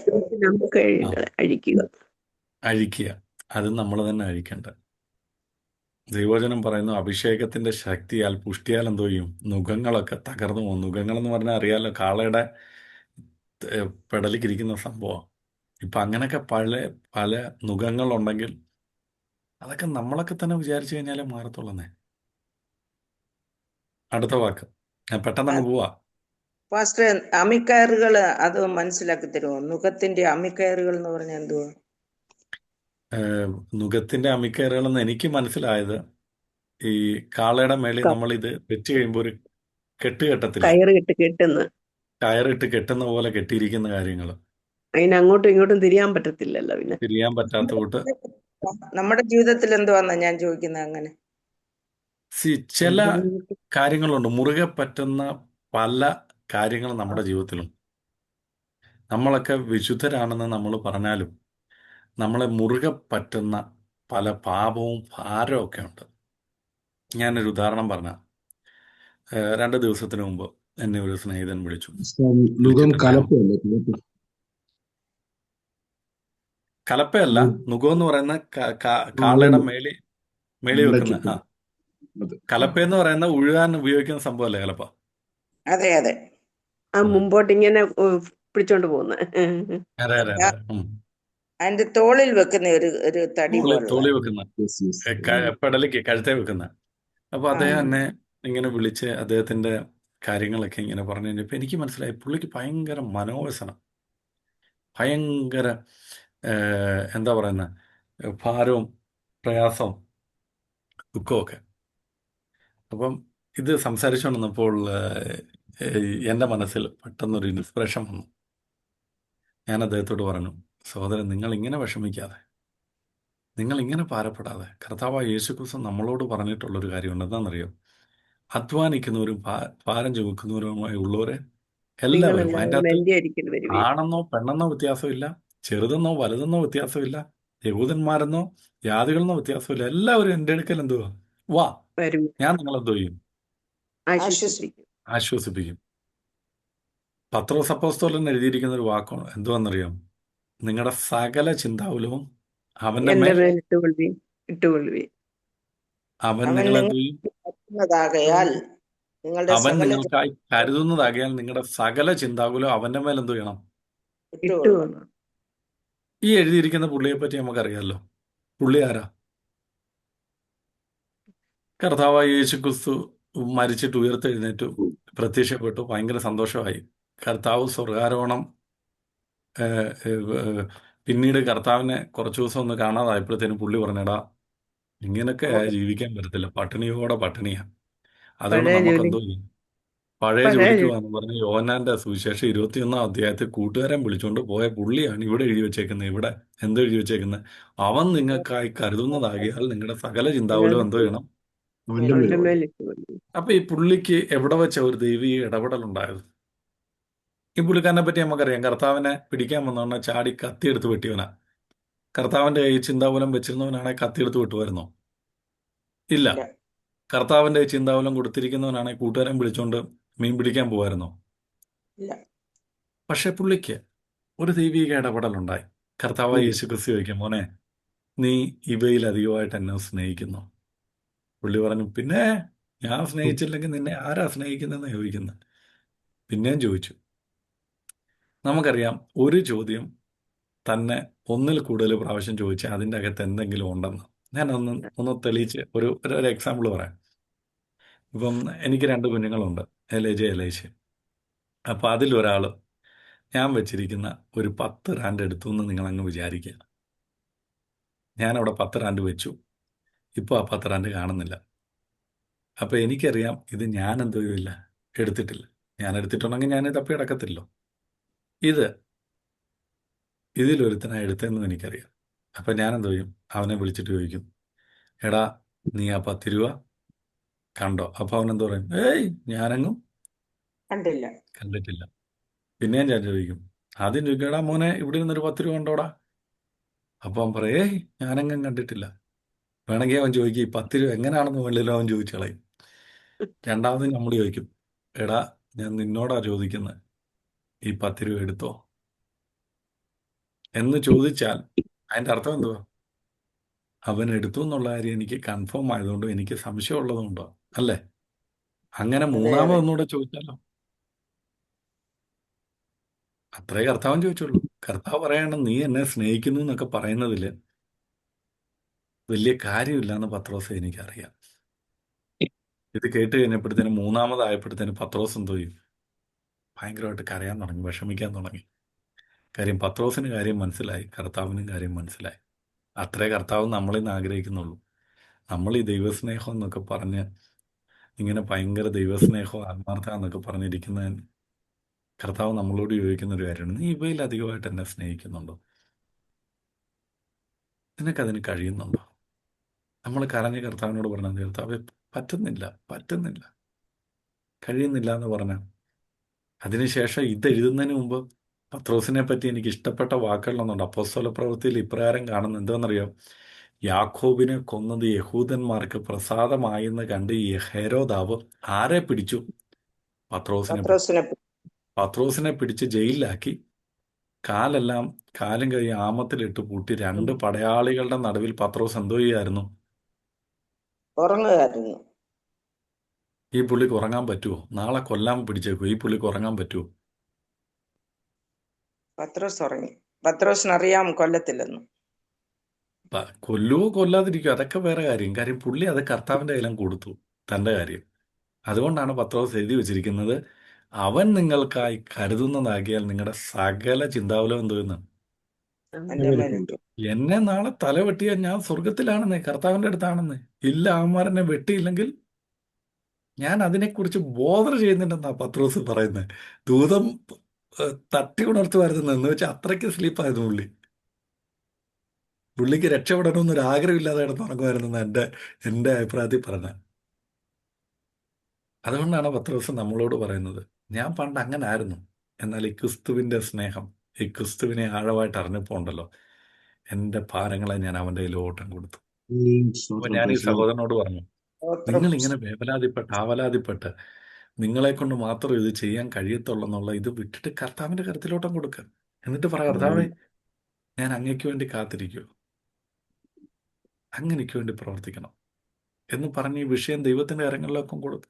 അഴിക്കുക. അത് നമ്മൾ തന്നെ അഴിക്കേണ്ട. ദൈവവചനം പറയുന്നു, അഭിഷേകത്തിന്റെ ശക്തിയാൽ, പുഷ്ടിയാൽ എന്തോ ചെയ്യും? നുകങ്ങളൊക്കെ തകർന്നു പോകും. നുകങ്ങൾ എന്ന് പറഞ്ഞാൽ അറിയാലോ, കാളയുടെ പെടലിക്കിരിക്കുന്ന സംഭവം. ഇപ്പം അങ്ങനെയൊക്കെ പല നുകങ്ങളുണ്ടെങ്കിൽ അതൊക്കെ നമ്മളൊക്കെ തന്നെ വിചാരിച്ചു കഴിഞ്ഞാലേ മാറത്തുള്ളന്നേ. അടുത്ത വാക്ക് ഞാൻ പെട്ടെന്ന് പോവാ. പാസ്റ്റർ, അമ്മിക്കയറുകൾ അത് മനസ്സിലാക്കി തരുമോ? നുകത്തിന്റെ അമ്മിക്കയറുകൾ എന്ന് പറഞ്ഞാൽ എന്തുവാ? നുകത്തിന്റെ അമ്മിക്കയറുകളെന്ന് എനിക്ക് മനസ്സിലായത്, ഈ കാളയുടെ മേളിൽ നമ്മൾ ഇത് വെച്ച് കഴിയുമ്പോൾ ഒരു കെട്ടത്തില്ല, കയറിട്ട് കെട്ടുന്ന പോലെ കെട്ടിയിരിക്കുന്ന കാര്യങ്ങൾ. അതിന് അങ്ങോട്ടും ഇങ്ങോട്ടും തിരിയാൻ പറ്റത്തില്ലല്ലോ. പിന്നെ തിരിയാൻ പറ്റാത്ത തൊട്ട് നമ്മുടെ ജീവിതത്തിൽ എന്തുവാന്നാ ഞാൻ ചോദിക്കുന്നത്. അങ്ങനെ ചില കാര്യങ്ങളുണ്ട്, മുറുകെ പറ്റുന്ന പല കാര്യങ്ങളും നമ്മുടെ ജീവിതത്തിലും. നമ്മളൊക്കെ വിശുദ്ധരാണെന്ന് നമ്മൾ പറഞ്ഞാലും നമ്മളെ മുറുകെ പറ്റുന്ന പല പാപവും ഭാരവും ഒക്കെ ഉണ്ട്. ഞാനൊരു ഉദാഹരണം പറഞ്ഞാൽ, 2 ദിവസത്തിന് മുമ്പ് എന്നെ ഒരു സ്നേഹിതൻ വിളിച്ചു. കലപ്പയല്ല, നുകം എന്ന് പറയുന്ന കാളയുടെ മേളി വെക്കുന്ന കലപ്പയെന്ന് പറയുന്ന ഉഴുകാൻ ഉപയോഗിക്കുന്ന സംഭവമല്ലേ കലപ്പ? അതെ അതെ, മുമ്പോട്ട് ഇങ്ങനെ പിടിച്ചോണ്ട് പോകുന്ന, അതിന്റെ തോളിൽ വെക്കുന്ന ഒരു തടി, തോളി വെക്കുന്ന, പെടലിക്ക് കഴുത്തേ വെക്കുന്ന. അപ്പൊ അദ്ദേഹം എന്നെ ഇങ്ങനെ വിളിച്ച് അദ്ദേഹത്തിന്റെ കാര്യങ്ങളൊക്കെ ഇങ്ങനെ പറഞ്ഞു കഴിഞ്ഞപ്പോൾ എനിക്ക് മനസ്സിലായി, പുള്ളിക്ക് ഭയങ്കര മനോവ്യസനം, ഭയങ്കര എന്താ പറയുന്ന ഭാരവും പ്രയാസവും ദുഃഖമൊക്കെ. അപ്പം ഇത് സംസാരിച്ചുകൊണ്ടിരുന്നപ്പോൾ എൻ്റെ മനസ്സിൽ പെട്ടെന്നൊരു ഇൻസ്പിറേഷൻ വന്നു. ഞാൻ അദ്ദേഹത്തോട് പറഞ്ഞു, സഹോദരൻ, നിങ്ങൾ ഇങ്ങനെ വിഷമിക്കാതെ, നിങ്ങൾ ഇങ്ങനെ ഭാരപ്പെടാതെ, കർത്താവായ യേശുക്രിസ്തു നമ്മളോട് പറഞ്ഞിട്ടുള്ളൊരു കാര്യമുണ്ട്. എന്താണെന്നറിയോ? അധ്വാനിക്കുന്നവരും ഭാരം ചുമക്കുന്നവരുമായി ഉള്ളവരെ എല്ലാവരും, അതിൻ്റെ അകത്ത് ആണെന്നോ പെണ്ണെന്നോ വ്യത്യാസമില്ല, ചെറുതെന്നോ വലുതെന്നോ വ്യത്യാസമില്ല, യഹൂദന്മാരെന്നോ ജാതികളെന്നോ വ്യത്യാസമില്ല, എല്ലാവരും എൻ്റെ അടുക്കൽ എന്തുവാ? വാ, ഞാൻ നിങ്ങളെന്തോ ചെയ്യും? ആശ്വസിപ്പിക്കും. പത്രോസ് അപ്പോസ്തലൻ എഴുതിയിരിക്കുന്ന ഒരു വാക്കാണ്, എന്തുവാണെന്നറിയാം? നിങ്ങളുടെ സകല ചിന്താകുലവും അവന്റെ മേൽ ഇട്ടുകൊള്ളുവീൻ. അവൻ നിങ്ങളെന്ത് ചെയ്യും? അവൻ നിങ്ങൾക്കായി കരുതുന്നതാകയാൽ നിങ്ങളുടെ സകല ചിന്താകുലവും അവന്റെ മേൽ എന്ത് ചെയ്യണം? ഇട്ടുകൊള്ളും. ഇട്ടുകൊള്ളും. ഈ എഴുതിയിരിക്കുന്ന പുള്ളിയെ പറ്റി നമുക്കറിയാമല്ലോ. പുള്ളി ആരാ? കർത്താവായ യേശു ക്രിസ്തു മരിച്ചിട്ട് ഉയർത്തെഴുന്നേറ്റു, പ്രത്യക്ഷപ്പെട്ടു, ഭയങ്കര സന്തോഷമായി. കർത്താവ് സ്വർഗാരോഹണം ഏഹ്, ഏഹ്, പിന്നീട് കർത്താവിനെ കുറച്ചു ദിവസം ഒന്ന് കാണാതായപ്പോഴത്തേനും പുള്ളി പറഞ്ഞടാ, ഇങ്ങനൊക്കെ ജീവിക്കാൻ പറ്റത്തില്ല, പട്ടിണിയോടെ പട്ടിണിയാ, അതുകൊണ്ട് പഴയ നമുക്ക് ജോലി എന്തോ ചെയ്യും, പഴയ പഴയ ജോലിക്ക് ജോലി പോകാന്ന് പറഞ്ഞ് യോഹന്നാന്റെ സുവിശേഷം 21-ാം അധ്യായത്തിൽ കൂട്ടുകാരൻ വിളിച്ചുകൊണ്ട് പോയ പുള്ളിയാണ് ഇവിടെ എഴുതി വെച്ചേക്കുന്നത്. ഇവിടെ എന്തോ എഴുതി വെച്ചേക്കുന്നത്? അവൻ നിങ്ങൾക്കായി കരുതുന്നതാകിയാൽ നിങ്ങളുടെ സകല ചിന്താകുലം എന്തോ ചെയ്യണം. അവന്റെ അവന്റെ മേൽ മേൽ ഇട്ടുകൊള്ളും. അപ്പൊ ഈ പുള്ളിക്ക് എവിടെ വെച്ച ഒരു ദൈവീക ഇടപെടലുണ്ടായത്? ഈ പുള്ളിക്കാരനെ പറ്റി നമുക്കറിയാം. കർത്താവിനെ പിടിക്കാൻ വന്നവനെ ചാടി കത്തിയെടുത്ത് വെട്ടിയവനാ. കർത്താവിന്റെ കൈ ചിന്താകുലം വെച്ചിരുന്നവനാണെങ്കിൽ കത്തിയെടുത്ത് വെട്ടുമായിരുന്നോ? ഇല്ല. ഇല്ല. കർത്താവിന്റെ ചിന്താകുലം കൊടുത്തിരിക്കുന്നവനാണെങ്കിൽ കൂട്ടുകാരൻ വിളിച്ചോണ്ട് മീൻ പിടിക്കാൻ പോവായിരുന്നോ? ഇല്ല. പക്ഷെ പുള്ളിക്ക് ഒരു ദൈവീക ഇടപെടലുണ്ടായി. കർത്താവായ ഉം. യേശു ക്രിസ്തു ചോദിക്കും, മോനെ, നീ ഇവയിൽ അധികമായിട്ട് എന്നെ സ്നേഹിക്കുന്നു? പുള്ളി പറഞ്ഞു, പിന്നെ ഞാൻ സ്നേഹിച്ചില്ലെങ്കിൽ നിന്നെ ആരാ സ്നേഹിക്കുന്നതെന്ന് ചോദിക്കുന്നത്. പിന്നെയും ചോദിച്ചു. നമുക്കറിയാം, ഒരു ചോദ്യം തന്നെ ഒന്നിൽ കൂടുതൽ പ്രാവശ്യം ചോദിച്ചാൽ അതിൻ്റെ അകത്ത് എന്തെങ്കിലും ഉണ്ടെന്ന്. ഞാൻ ഒന്ന് തെളിയിച്ച് ഒരു എക്സാമ്പിൾ പറയാം. ഇപ്പം എനിക്ക് 2 കുഞ്ഞുങ്ങളുണ്ട്, എലേജ് എലേശ്. അപ്പം അതിലൊരാൾ ഞാൻ വെച്ചിരിക്കുന്ന ഒരു 10 റാൻഡ് എടുത്തു എന്ന് നിങ്ങളങ്ങ് വിചാരിക്കുക. ഞാനവിടെ 10 റാൻഡ് വെച്ചു. ഇപ്പോൾ ആ 10 റാൻഡ് കാണുന്നില്ല. അപ്പം എനിക്കറിയാം ഇത് ഞാൻ എന്തോ ചെയ്തില്ല, എടുത്തിട്ടില്ല. ഞാൻ എടുത്തിട്ടുണ്ടെങ്കിൽ ഞാൻ തപ്പി കിടക്കത്തില്ലോ. ഇതിലൊരുത്തനാ എടുത്തതെന്നും എനിക്കറിയാം. അപ്പം ഞാൻ എന്തോ ചെയ്യും? അവനെ വിളിച്ചിട്ട് ചോദിക്കും, എടാ, നീ ആ 10 രൂപ കണ്ടോ? അപ്പോൾ അവൻ എന്തോ പറയും, ഏയ് ഞാനെങ്ങും കണ്ടില്ല. കണ്ടിട്ടില്ല. പിന്നെയും ഞാൻ ചോദിക്കും, ആദ്യം ചോദിക്കും, എടാ മോനെ, ഇവിടെ നിന്നൊരു 10 രൂപ കണ്ടോടാ? അപ്പോൾ അവൻ പറയും, ഏയ് ഞാനെങ്ങും കണ്ടിട്ടില്ല. വേണമെങ്കിൽ അവൻ ചോദിക്കും, ഈ 10 രൂപ എങ്ങനെയാണെന്ന് വേണ്ടിയല്ലോ അവൻ ചോദിച്ചു കളയും. രണ്ടാമത് നമ്മൾ ചോദിക്കും, എടാ, ഞാൻ നിന്നോടാ ചോദിക്കുന്നത്, ഈ 10 രൂപ എടുത്തോ എന്ന് ചോദിച്ചാൽ അതിൻ്റെ അർത്ഥം എന്തുവാ? അവൻ എടുത്തു എന്നുള്ള കാര്യം എനിക്ക് കൺഫേം ആയതുകൊണ്ടോ എനിക്ക് സംശയമുള്ളതുകൊണ്ടോ അല്ലേ? അങ്ങനെ അതെ, അതെ. മൂന്നാമതൊന്നുകൂടെ ചോദിച്ചാലോ? അത്രേ കർത്താവൻ ചോദിച്ചുള്ളൂ. കർത്താവ് പറയാണ്, നീ എന്നെ സ്നേഹിക്കുന്നു എന്നൊക്കെ പറയുന്നതിൽ വലിയ കാര്യമില്ല എന്ന് പത്രോസെ എനിക്കറിയാം. ഇത് കേട്ട് കഴിഞ്ഞപ്പോഴത്തേനും മൂന്നാമതായപ്പോഴത്തേനും പത്രോസ് എന്തോ ചെയ്യും? ഭയങ്കരമായിട്ട് കരയാൻ തുടങ്ങി, വിഷമിക്കാൻ തുടങ്ങി. കാര്യം പത്രോസിന് കാര്യം മനസ്സിലായി, കർത്താവിനും കാര്യം മനസ്സിലായി. അത്രേ കർത്താവ് നമ്മളിൽ നിന്ന് ആഗ്രഹിക്കുന്നുള്ളൂ. നമ്മൾ ഈ ദൈവസ്നേഹം എന്നൊക്കെ പറഞ്ഞ് ഇങ്ങനെ ഭയങ്കര ദൈവസ്നേഹം ആത്മാർത്ഥ എന്നൊക്കെ പറഞ്ഞിരിക്കുന്ന കർത്താവ് നമ്മളോട് ചോദിക്കുന്ന ഒരു കാര്യമാണ്, നീ ഇവയിൽ അധികമായിട്ട് എന്നെ സ്നേഹിക്കുന്നുണ്ടോ? നിനക്കതിന് കഴിയുന്നുണ്ടോ? നമ്മൾ കരഞ്ഞ് കർത്താവിനോട് പറഞ്ഞാൽ, കർത്താവ് പറ്റുന്നില്ല, കഴിയുന്നില്ല എന്ന് പറഞ്ഞാൽ, അതിനുശേഷം ഇത് എഴുതുന്നതിന് മുമ്പ് പത്രോസിനെ പറ്റി എനിക്ക് ഇഷ്ടപ്പെട്ട വാക്കുകളൊന്നുണ്ട്. അപ്പോസ്തല പ്രവൃത്തിയിൽ ഇപ്രകാരം കാണുന്നത് എന്താണെന്നറിയോ? യാക്കോബിനെ കൊന്നത് യഹൂദന്മാർക്ക് പ്രസാദമായെന്ന് കണ്ട് ഈ ഹെരോദാവ് ആരെ പിടിച്ചു? പത്രോസിനെ പിടിച്ചു. പത്രോസിനെ പത്രോസിനെ പിടിച്ച് ജയിലിലാക്കി, കാലും കൈ ആമത്തിലിട്ട് പൂട്ടി 2 പടയാളികളുടെ നടുവിൽ പത്രോസ് എന്തോ ചെയ്യായിരുന്നു? ഉറങ്ങുകയായിരുന്നു. ഈ പുള്ളിക്ക് ഉറങ്ങാൻ പറ്റുമോ? നാളെ കൊല്ലാൻ പിടിച്ചേക്കോ, ഈ പുള്ളിക്ക് ഉറങ്ങാൻ പറ്റുമോ? പത്രോസ് ഉറങ്ങി. പത്രോസിനറിയാം കൊല്ലത്തില്ലെന്ന്. കൊല്ലുവോ കൊല്ലാതിരിക്കുമോ അതൊക്കെ വേറെ കാര്യം പുള്ളി അത് കർത്താവിൻ്റെ കയ്യിലും കൊടുത്തു, തൻ്റെ കാര്യം. അതുകൊണ്ടാണ് പത്രോസ് എഴുതി വെച്ചിരിക്കുന്നത്, അവൻ നിങ്ങൾക്കായി കരുതുന്നതാകിയാൽ നിങ്ങളുടെ സകല ചിന്താകുലം എന്തോന്ന്. എന്റെ മേലിട്ടു. എന്നെ നാളെ തല വെട്ടിയാൽ ഞാൻ സ്വർഗത്തിലാണെന്നേ, കർത്താവിൻ്റെ അടുത്താണെന്നേ. ഇല്ല, അവന്മാരെന്നെ വെട്ടിയില്ലെങ്കിൽ ഞാൻ അതിനെക്കുറിച്ച് ബോധർ ചെയ്യുന്നുണ്ടെന്നാ പത്രോസ് പറയുന്നത്. ദൂതം തട്ടി ഉണർത്തുമായിരുന്നു എന്ന് വെച്ചാൽ അത്രയ്ക്ക് സ്ലീപ്പായിരുന്നു പുള്ളിക്ക് രക്ഷപ്പെടണമെന്നൊരു ആഗ്രഹമില്ലാതെ കിടന്നുറങ്ങുമായിരുന്നെന്ന് എൻ്റെ അഭിപ്രായത്തിൽ പറഞ്ഞ. അതുകൊണ്ടാണ് പത്രോസ് നമ്മളോട് പറയുന്നത്, ഞാൻ പണ്ട് അങ്ങനെ ആയിരുന്നു, എന്നാൽ ഈ ക്രിസ്തുവിൻ്റെ സ്നേഹം, ഈ ക്രിസ്തുവിനെ ആഴമായിട്ട് അറിഞ്ഞപ്പോൾ ഉണ്ടല്ലോ, എൻ്റെ ഭാരങ്ങളെ ഞാൻ അവൻ്റെ കയ്യിലോട്ടം കൊടുത്തു. അപ്പൊ ഞാൻ ഈ സഹോദരനോട് പറഞ്ഞു, നിങ്ങൾ ഇങ്ങനെ ആവലാതിപ്പെട്ട് നിങ്ങളെ കൊണ്ട് മാത്രം ഇത് ചെയ്യാൻ കഴിയത്തുള്ളൂ എന്നുള്ള ഇത് വിട്ടിട്ട് കർത്താവിൻ്റെ കരുത്തിലോട്ടം കൊടുക്കുക. എന്നിട്ട് പറ, കർത്താവേ, ഞാൻ അങ്ങയ്ക്ക് വേണ്ടി കാത്തിരിക്കൂ, അങ്ങനെക്ക് വേണ്ടി പ്രവർത്തിക്കണം എന്ന് പറഞ്ഞ് ഈ വിഷയം ദൈവത്തിൻ്റെ കരങ്ങളിലൊക്കെ കൊടുത്തു.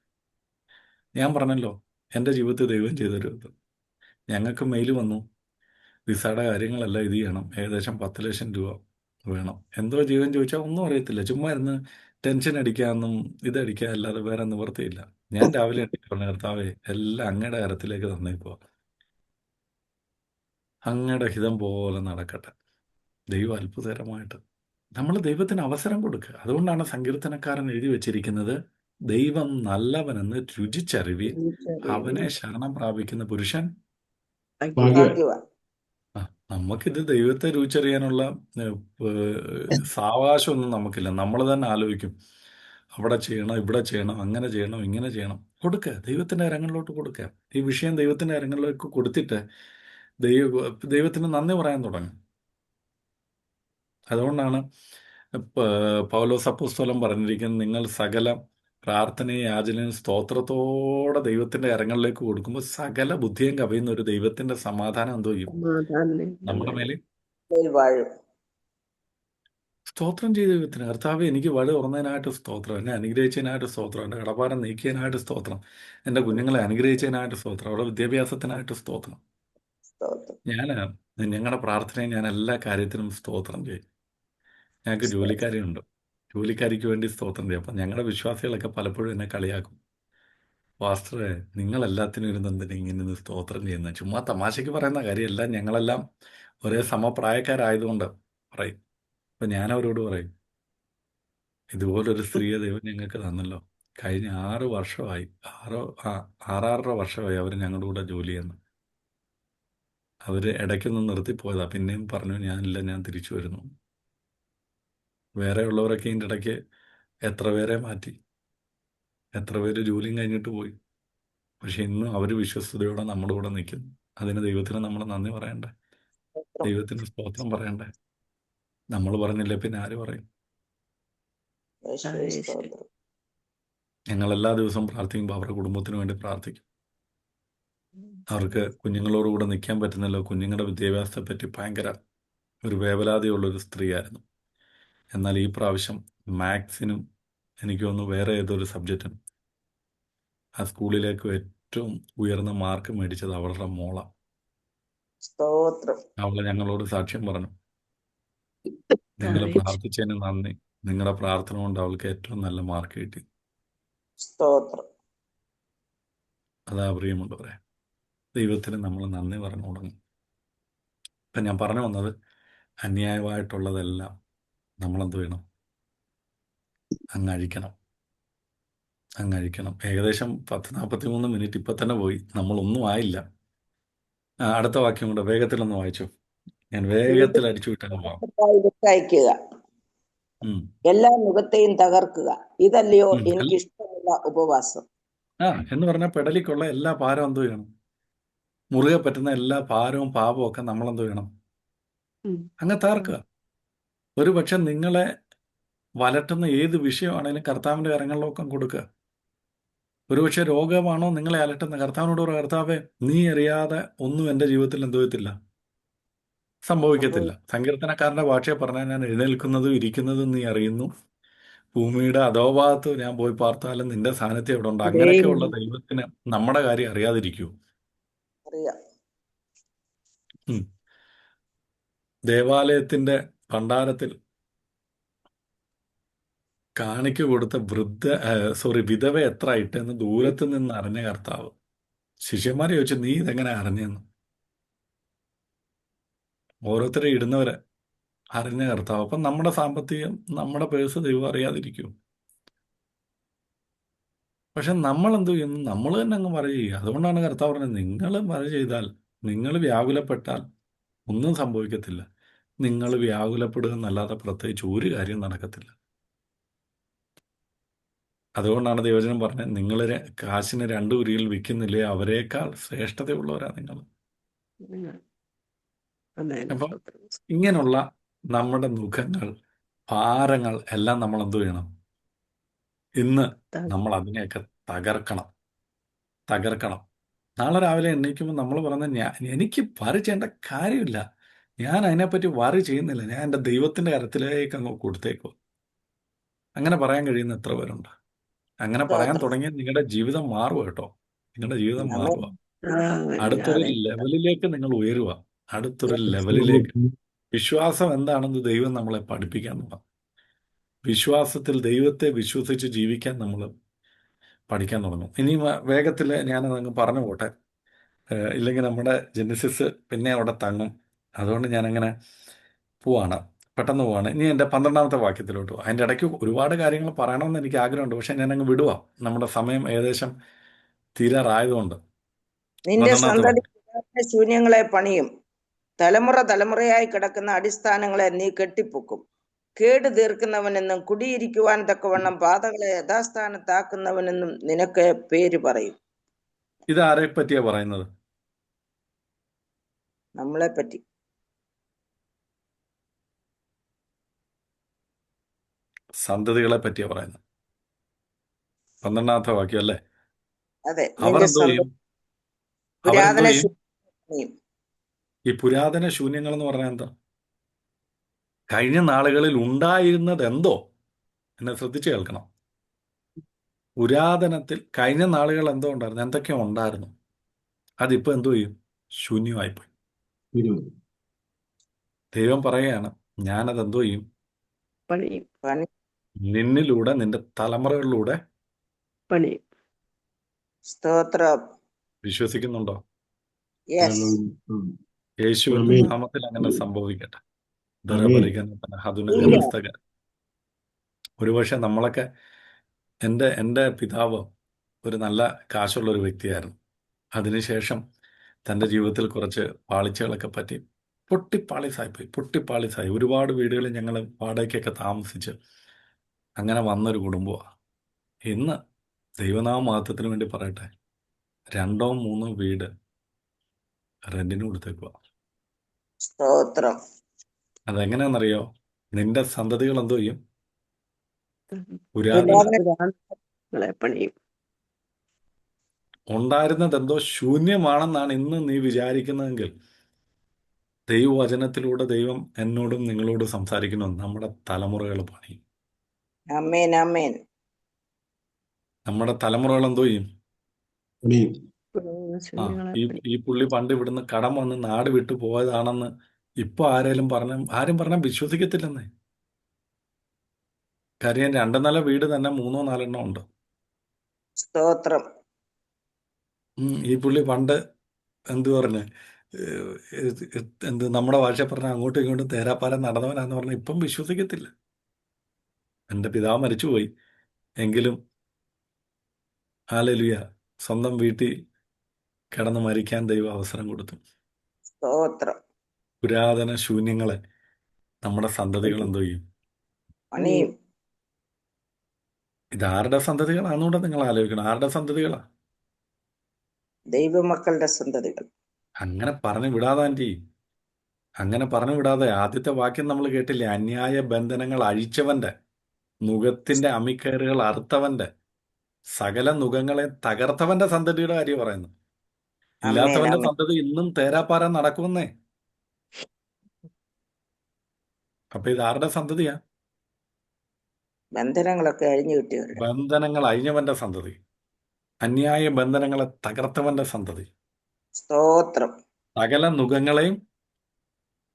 ഞാൻ പറഞ്ഞല്ലോ, എൻ്റെ ജീവിതത്തിൽ ദൈവം ചെയ്തൊരു ഇത്. ഞങ്ങൾക്ക് മെയിൽ വന്നു, വിസയുടെ കാര്യങ്ങളെല്ലാം ഇത് ചെയ്യണം. ഏകദേശം 10 ലക്ഷം രൂപ വേണം. എന്തോ ജീവൻ ചോദിച്ചാൽ ഒന്നും അറിയത്തില്ല. ചുമ്മാ ഇരുന്ന് ടെൻഷൻ അടിക്കാമെന്നും ഇതടിക്കാൻ അല്ലാതെ വേറെ നിവൃത്തിയില്ല. ഞാൻ രാവിലെ എണീറ്റ് പറഞ്ഞു, കർത്താവേ എല്ലാം അങ്ങയുടെ കരത്തിലേക്ക് തന്നേക്കുക, അങ്ങയുടെ ഹിതം പോലെ നടക്കട്ടെ. ദൈവം അത്ഭുതകരമായിട്ട് നമ്മൾ ദൈവത്തിന് അവസരം കൊടുക്കുക. അതുകൊണ്ടാണ് സങ്കീർത്തനക്കാരൻ എഴുതി വെച്ചിരിക്കുന്നത്, ദൈവം നല്ലവനെന്ന് രുചിച്ചറിവീൻ, അവനെ ശരണം പ്രാപിക്കുന്ന പുരുഷൻ. ഭാഗ്യവാൻ. ഭാഗ്യവാൻ. ആ, നമുക്കിത് ദൈവത്തെ രുചിച്ചറിയാനുള്ള സാവകാശമൊന്നും നമുക്കില്ല. നമ്മൾ തന്നെ ആലോചിക്കും, അവിടെ ചെയ്യണം, ഇവിടെ ചെയ്യണം, അങ്ങനെ ചെയ്യണം, ഇങ്ങനെ ചെയ്യണം. കൊടുക്കുക, ദൈവത്തിൻ്റെ കരങ്ങളിലോട്ട് കൊടുക്കുക. ഈ വിഷയം ദൈവത്തിൻ്റെ കരങ്ങളിലേക്ക് കൊടുത്തിട്ട് ദൈവത്തിന് നന്ദി പറയാൻ തുടങ്ങും. അതുകൊണ്ടാണ് പൗലോസ് അപ്പോസ്തലൻ പറഞ്ഞിരിക്കുന്നത്, നിങ്ങൾ സകല പ്രാർത്ഥനയും യാചനയും സ്തോത്രത്തോടെ ദൈവത്തിന്റെ കരങ്ങളിലേക്ക് കൊടുക്കുമ്പോൾ സകല ബുദ്ധിയും കവിയുന്ന ഒരു ദൈവത്തിന്റെ സമാധാനം എന്തോ ചെയ്യും നമ്മുടെ മേലെ വാഴും. സ്തോത്രം ചെയ്ത ദൈവത്തിന്. കർത്താവ് എനിക്ക് വഴി തുറന്നതിനായിട്ട് സ്തോത്രം, എന്നെ അനുഗ്രഹിച്ചതിനായിട്ട് സ്തോത്രം, എൻ്റെ കടപ്പാടം നീക്കിയതിനായിട്ട് സ്തോത്രം, എൻ്റെ കുഞ്ഞുങ്ങളെ അനുഗ്രഹിച്ചതിനായിട്ട് സ്തോത്രം, അവരുടെ വിദ്യാഭ്യാസത്തിനായിട്ട് സ്തോത്രം. സ്തോത്രം. ഞങ്ങളുടെ പ്രാർത്ഥനയെ ഞാൻ എല്ലാ കാര്യത്തിനും സ്തോത്രം ചെയ്യും. ഞങ്ങൾക്ക് ജോലിക്കാരിയുണ്ട്, ജോലിക്കാരിക്ക് വേണ്ടി സ്തോത്രം ചെയ്യും. അപ്പം ഞങ്ങളുടെ വിശ്വാസികളൊക്കെ പലപ്പോഴും എന്നെ കളിയാക്കും, പാസ്റ്ററെ നിങ്ങളെല്ലാത്തിനും ഇരുന്നെന്തിനാ ഇങ്ങനെ സ്തോത്രം ചെയ്യുന്നത്? ചുമ്മാ തമാശയ്ക്ക് പറയുന്ന കാര്യമല്ല, ഞങ്ങളെല്ലാം ഒരേ സമപ്രായക്കാരായതുകൊണ്ട് പറയും. അപ്പം ഞാൻ അവരോട് പറയും, ഇതുപോലൊരു സ്ത്രീയെ ദൈവം ഞങ്ങൾക്ക് തന്നല്ലോ. കഴിഞ്ഞ 6 വർഷമായി, 6.5 വർഷമായി അവർ ഞങ്ങളുടെ കൂടെ ജോലി ചെയ്യുന്നു. അവർ ഇടയ്ക്കൊന്ന് നിർത്തിപ്പോയതാ, പിന്നെയും പറഞ്ഞു ഞാനില്ല, ഞാൻ തിരിച്ചു വരുന്നു. വേറെ ഉള്ളവരൊക്കെ ഇതിൻ്റെ ഇടയ്ക്ക് എത്ര പേരെ മാറ്റി, എത്ര പേര് ജോലിയും കഴിഞ്ഞിട്ട് പോയി. പക്ഷെ ഇന്നും അവർ വിശ്വസ്തയോടെ നമ്മുടെ കൂടെ നിൽക്കുന്നു. അതിന് ദൈവത്തിന് നമ്മൾ നന്ദി പറയണ്ടേ, ദൈവത്തിന് സ്തോത്രം പറയണ്ടേ. നമ്മൾ പറഞ്ഞില്ലേ പിന്നെ ആര് പറയും? യേശുവേ സ്തോത്രം. ഞങ്ങൾ എല്ലാ ദിവസവും പ്രാർത്ഥിക്കുമ്പോൾ അവരുടെ കുടുംബത്തിന് വേണ്ടി പ്രാർത്ഥിക്കും. അവർക്ക് കുഞ്ഞുങ്ങളോടുകൂടെ നിൽക്കാൻ പറ്റുന്നല്ലോ. കുഞ്ഞുങ്ങളുടെ വിദ്യാഭ്യാസത്തെ പറ്റി ഭയങ്കര ഒരു വേവലാതിയുള്ളൊരു സ്ത്രീയായിരുന്നു. എന്നാൽ ഈ പ്രാവശ്യം മാത്സിനും എനിക്ക് തോന്നുന്നു വേറെ ഏതൊരു സബ്ജക്റ്റിനും ആ സ്കൂളിലേക്ക് ഏറ്റവും ഉയർന്ന മാർക്ക് മേടിച്ചത് അവളുടെ മോളാണ്. സ്തോത്രം. അവളെ ഞങ്ങളോട് സാക്ഷ്യം പറഞ്ഞു, നിങ്ങൾ പ്രാർത്ഥിച്ചതിന് നന്ദി, നിങ്ങളുടെ പ്രാർത്ഥന കൊണ്ട് അവൾക്ക് ഏറ്റവും നല്ല മാർക്ക് കിട്ടി. സ്തോത്രം. അതാ പ്രിയമുള്ളവരെ, ദൈവത്തിന് നമ്മൾ നന്ദി പറഞ്ഞു തുടങ്ങും. ഇപ്പം ഞാൻ പറഞ്ഞു വന്നത്, അന്യായമായിട്ടുള്ളതെല്ലാം നമ്മളെന്ത് വേണം? അങ്ങഴിക്കണം. ഏകദേശം 10-43 മിനിറ്റ് ഇപ്പം തന്നെ പോയി, നമ്മളൊന്നും ആയില്ല. അടുത്ത വാക്യം കൂടെ വേഗത്തിലൊന്ന് വായിച്ചു. ഞാൻ വേഗത്തിൽ അടിച്ചു വിട്ടങ്ങ് പോവാം. അയക്കുക, എല്ലാ മുഖത്തെയും തകർക്കുക, ഇതല്ലയോ എനിക്ക് ഇഷ്ടമുള്ള ഉപവാസം. എന്ന് പറഞ്ഞാൽ പെടലിക്കുള്ള എല്ലാ ഭാരവും എന്ത് ചെയ്യണം? മുറുകെ പറ്റുന്ന എല്ലാ ഭാരവും പാപവും ഒക്കെ നമ്മളെന്ത് ചെയ്യണം? അങ്ങ് തകർക്കുക. ഒരു പക്ഷെ നിങ്ങളെ വലട്ടുന്ന ഏത് വിഷയമാണെങ്കിലും കർത്താവിൻ്റെ കരങ്ങളിലൊക്കെ കൊടുക്കുക. ഒരുപക്ഷെ രോഗമാണോ നിങ്ങളെ അലട്ടുന്ന, കർത്താവിനോട് പറയുക, കർത്താവേ നീ അറിയാതെ ഒന്നും എൻ്റെ ജീവിതത്തിൽ എന്ത് ചെയ്യത്തില്ല, സംഭവിക്കത്തില്ല. സങ്കീർത്തനക്കാരൻ്റെ ഭാഷയെ പറഞ്ഞാൽ, ഞാൻ എഴുന്നേൽക്കുന്നതും ഇരിക്കുന്നതും നീ അറിയുന്നു, ഭൂമിയുടെ അധോഭാഗത്ത് ഞാൻ പോയി പാർത്താലും നിന്റെ സാന്നിധ്യം ഇവിടെ ഉണ്ട്. അങ്ങനെയൊക്കെയുള്ള ദൈവത്തിന് നമ്മുടെ കാര്യം അറിയാതിരിക്കൂ? അറിയാം. ദേവാലയത്തിന്റെ ഭണ്ഡാരത്തിൽ കാണിക്ക കൊടുത്ത വിധവ എത്ര ഇട്ടെന്ന് ദൂരത്ത് നിന്ന് അറിഞ്ഞ കർത്താവ്. ശിഷ്യന്മാരെ ചോദിച്ചു, നീ ഇതെങ്ങനെ അറിഞ്ഞെന്ന്? ഓരോരുത്തരെ ഇടുന്നവരെ അറിഞ്ഞ കർത്താവ്. അപ്പം നമ്മുടെ സാമ്പത്തികം, നമ്മുടെ പേഴ്സ് ദൈവം അറിയാതിരിക്കും. പക്ഷെ നമ്മൾ എന്ത് ചെയ്യുന്നു? നമ്മൾ തന്നെ അങ്ങ് മറ ചെയ്യുക. അതുകൊണ്ടാണ് കർത്താവ് പറഞ്ഞത്, നിങ്ങൾ മറ ചെയ്താൽ, നിങ്ങൾ വ്യാകുലപ്പെട്ടാൽ ഒന്നും സംഭവിക്കത്തില്ല. നിങ്ങൾ വ്യാകുലപ്പെടുക എന്നല്ലാതെ പ്രത്യേകിച്ച് ഒരു കാര്യം നടക്കത്തില്ല. അതുകൊണ്ടാണ് ദൈവജനം പറഞ്ഞത്, നിങ്ങൾ കാശിന് 2 ഉരിയിൽ വിൽക്കുന്നില്ലേ, അവരെക്കാൾ ശ്രേഷ്ഠതയുള്ളവരാ നിങ്ങൾ. അപ്പം ഇങ്ങനെയുള്ള നമ്മുടെ മുഖങ്ങൾ, ഭാരങ്ങൾ എല്ലാം നമ്മൾ എന്ത് ചെയ്യണം? ഇന്ന് നമ്മൾ അതിനെയൊക്കെ തകർക്കണം. നാളെ രാവിലെ എണ്ണീക്കുമ്പോൾ നമ്മൾ പറഞ്ഞ, എനിക്ക് വറി ചെയ്യേണ്ട കാര്യമില്ല, ഞാൻ അതിനെപ്പറ്റി വറി ചെയ്യുന്നില്ല, ഞാൻ എൻ്റെ ദൈവത്തിൻ്റെ കരത്തിലേക്ക് അങ്ങ് കൊടുത്തേക്കോ. അങ്ങനെ പറയാൻ കഴിയുന്ന എത്ര പേരുണ്ട്? അങ്ങനെ പറയാൻ തുടങ്ങിയാൽ നിങ്ങളുടെ ജീവിതം മാറുക കേട്ടോ. നിങ്ങളുടെ ജീവിതം മാറുക, അടുത്തൊരു ലെവലിലേക്ക് നിങ്ങൾ ഉയരുക. അടുത്തൊരു ലെവലിലേക്ക്. വിശ്വാസം എന്താണെന്ന് ദൈവം നമ്മളെ പഠിപ്പിക്കാൻ തുടങ്ങും. വിശ്വാസത്തിൽ ദൈവത്തെ വിശ്വസിച്ച് ജീവിക്കാൻ നമ്മൾ പഠിക്കാൻ തുടങ്ങും. ഇനി വേഗത്തിൽ ഞാനതങ്ങ് പറഞ്ഞു പോട്ടെ. ഇല്ലെങ്കിൽ നമ്മുടെ ജെനിസിസ് പിന്നെ അവിടെ തങ്ങും. അതുകൊണ്ട് ഞാനങ്ങനെ പോവാണ്, പെട്ടെന്ന് പോവാണ്. ഇനി എൻ്റെ 12ാമത്തെ വാക്യത്തിലോട്ട് പോവാം. അതിൻ്റെ ഇടയ്ക്ക് ഒരുപാട് കാര്യങ്ങൾ പറയണമെന്ന് എനിക്ക് ആഗ്രഹമുണ്ട്, പക്ഷെ ഞാനങ്ങ് വിടുവാ, നമ്മുടെ സമയം ഏകദേശം തീരാറായതുകൊണ്ട്. നിന്റെ 12ാമത്തെ സന്തതി വാക്യം. പുരാതന ശൂന്യങ്ങളെ പണിയും. തലമുറ തലമുറയായി കിടക്കുന്ന അടിസ്ഥാനങ്ങളെ നീ കെട്ടിപ്പൊക്കും. കേട് തീർക്കുന്നവനെന്നും കുടിയിരിക്കുവാൻ തക്കവണ്ണം പാതകളെ യഥാസ്ഥാനത്താക്കുന്നവനെന്നും നിനക്ക് പേര് പറയും. ഇത് ആരെ പറ്റിയാ പറയുന്നത്? നമ്മളെ പറ്റി. സന്തതികളെ പറ്റിയാ പറയുന്നത്. 12ാമത്തെ വാക്യം അല്ലേ? അതെ, അവർ നിന്റെ എന്തോ ചെയ്യും? സന്തതി അവരെന്തോ പുരാതന ചെയ്യും? ശൂന്യങ്ങളെ പണിയും. ഈ പുരാതന ശൂന്യങ്ങൾ എന്ന് പറഞ്ഞാൽ എന്താ? കഴിഞ്ഞ നാളുകളിൽ ഉണ്ടായിരുന്നത് എന്തോ, എന്നെ ശ്രദ്ധിച്ച് കേൾക്കണം. പുരാതനത്തിൽ കഴിഞ്ഞ നാളുകൾ എന്തോ ഉണ്ടായിരുന്നു, എന്തൊക്കെയോ ഉണ്ടായിരുന്നു. അതിപ്പോ എന്തോ ചെയ്യും? ശൂന്യമായിപ്പോയി. ദൈവം പറയുകയാണ്, ഞാനത് എന്തോ ചെയ്യും? പണിയും പണി. നിന്നിലൂടെ, നിന്റെ തലമുറകളിലൂടെ. പണിയും. സ്തോത്രം. വിശ്വസിക്കുന്നുണ്ടോ? യെസ്. യേശുവിന്റെ ആമേൻ. നാമത്തിൽ അങ്ങനെ സംഭവിക്കട്ടെ. ആമേൻ. ഹതുനഗരസ്തക. ഒരുപക്ഷെ നമ്മളൊക്കെ, എൻ്റെ പിതാവ് ഒരു നല്ല കാശുള്ള ഒരു വ്യക്തിയായിരുന്നു. അതിനുശേഷം തൻ്റെ ജീവിതത്തിൽ കുറച്ച് പാളിച്ചകളൊക്കെ പറ്റി പൊട്ടിപ്പാളിസായി. ഒരുപാട് വീടുകളിൽ ഞങ്ങൾ വാടകയ്ക്കൊക്കെ താമസിച്ച് അങ്ങനെ വന്നൊരു കുടുംബമാണ്. ഇന്ന് ദൈവനാമ മഹത്വത്തിന് വേണ്ടി പറയട്ടെ, 2 3 വീട് റെന്റിന് കൊടുത്തേക്കുക. സ്തോത്രം. അതെങ്ങനെയാണെന്നറിയോ? നിന്റെ സന്തതികൾ എന്തോ ചെയ്യും? പുരാതന പുരാതനങ്ങളെ പണിയും. ഉണ്ടായിരുന്നത് എന്തോ ശൂന്യമാണെന്നാണ് ഇന്ന് നീ വിചാരിക്കുന്നതെങ്കിൽ, ദൈവവചനത്തിലൂടെ ദൈവം എന്നോടും നിങ്ങളോടും സംസാരിക്കുന്നു. നമ്മുടെ തലമുറകൾ പണിയും. അമേൻ, അമേൻ. നമ്മുടെ തലമുറകൾ എന്തോ ചെയ്യും? പുരാതന ആ, ശൂന്യങ്ങളെ ഈ പണിയും. ഈ പുള്ളി പണ്ട് ഇവിടുന്ന് കടം വന്ന് നാട് വിട്ടു പോയതാണെന്ന് ഇപ്പൊ ആരും പറഞ്ഞാൽ വിശ്വസിക്കത്തില്ലെന്നേ. കാര്യം 2 നില വീട് തന്നെ 3 4 ഉണ്ട്. സ്തോത്രം. ഈ പുള്ളി പണ്ട് എന്ത് പറഞ്ഞ്, എന്ത് നമ്മുടെ ഭാഷ പറഞ്ഞ അങ്ങോട്ടും ഇങ്ങോട്ടും തേരാപ്പാരം നടന്നവനാന്ന് പറഞ്ഞാൽ ഇപ്പം വിശ്വസിക്കത്തില്ല. എൻ്റെ പിതാവ് മരിച്ചുപോയി എങ്കിലും ഹല്ലേലൂയ, സ്വന്തം വീട്ടിൽ കിടന്ന് മരിക്കാൻ ദൈവം അവസരം കൊടുത്തു. സ്തോത്രം. പുരാതന ശൂന്യങ്ങളെ നമ്മുടെ സന്തതികൾ എന്തോ ചെയ്യും? പണിയും. ഇതാരുടെ സന്തതികളാണെന്നൂടെ നിങ്ങൾ ആലോചിക്കണം. ആരുടെ സന്തതികളാ? ദൈവമക്കളുടെ സന്തതികൾ. അങ്ങനെ പറഞ്ഞു വിടാതെ ആൻറ്റി, അങ്ങനെ പറഞ്ഞു വിടാതെ. ആദ്യത്തെ വാക്യം നമ്മൾ കേട്ടില്ലേ? അന്യായ ബന്ധനങ്ങൾ അഴിച്ചവന്റെ, നുകത്തിന്റെ അമിക്കയറുകൾ അറുത്തവന്റെ, സകല നുകങ്ങളെ തകർത്തവന്റെ സന്തതിയുടെ കാര്യം പറയുന്നു. അമേൻ, ഇല്ലാത്തവന്റെ അമേൻ. സന്തതി ഇന്നും തേരാപ്പാരം നടക്കുമെന്നേ. അപ്പൊ ഇത് ആരുടെ സന്തതിയാ? ബന്ധനങ്ങളൊക്കെ അഴിഞ്ഞു കിട്ടിയവരുടെ. ബന്ധനങ്ങൾ അഴിഞ്ഞവന്റെ സന്തതി, അന്യായ ബന്ധനങ്ങളെ തകർത്തവന്റെ സന്തതി, സ്തോത്രം. സകല നുകങ്ങളെയും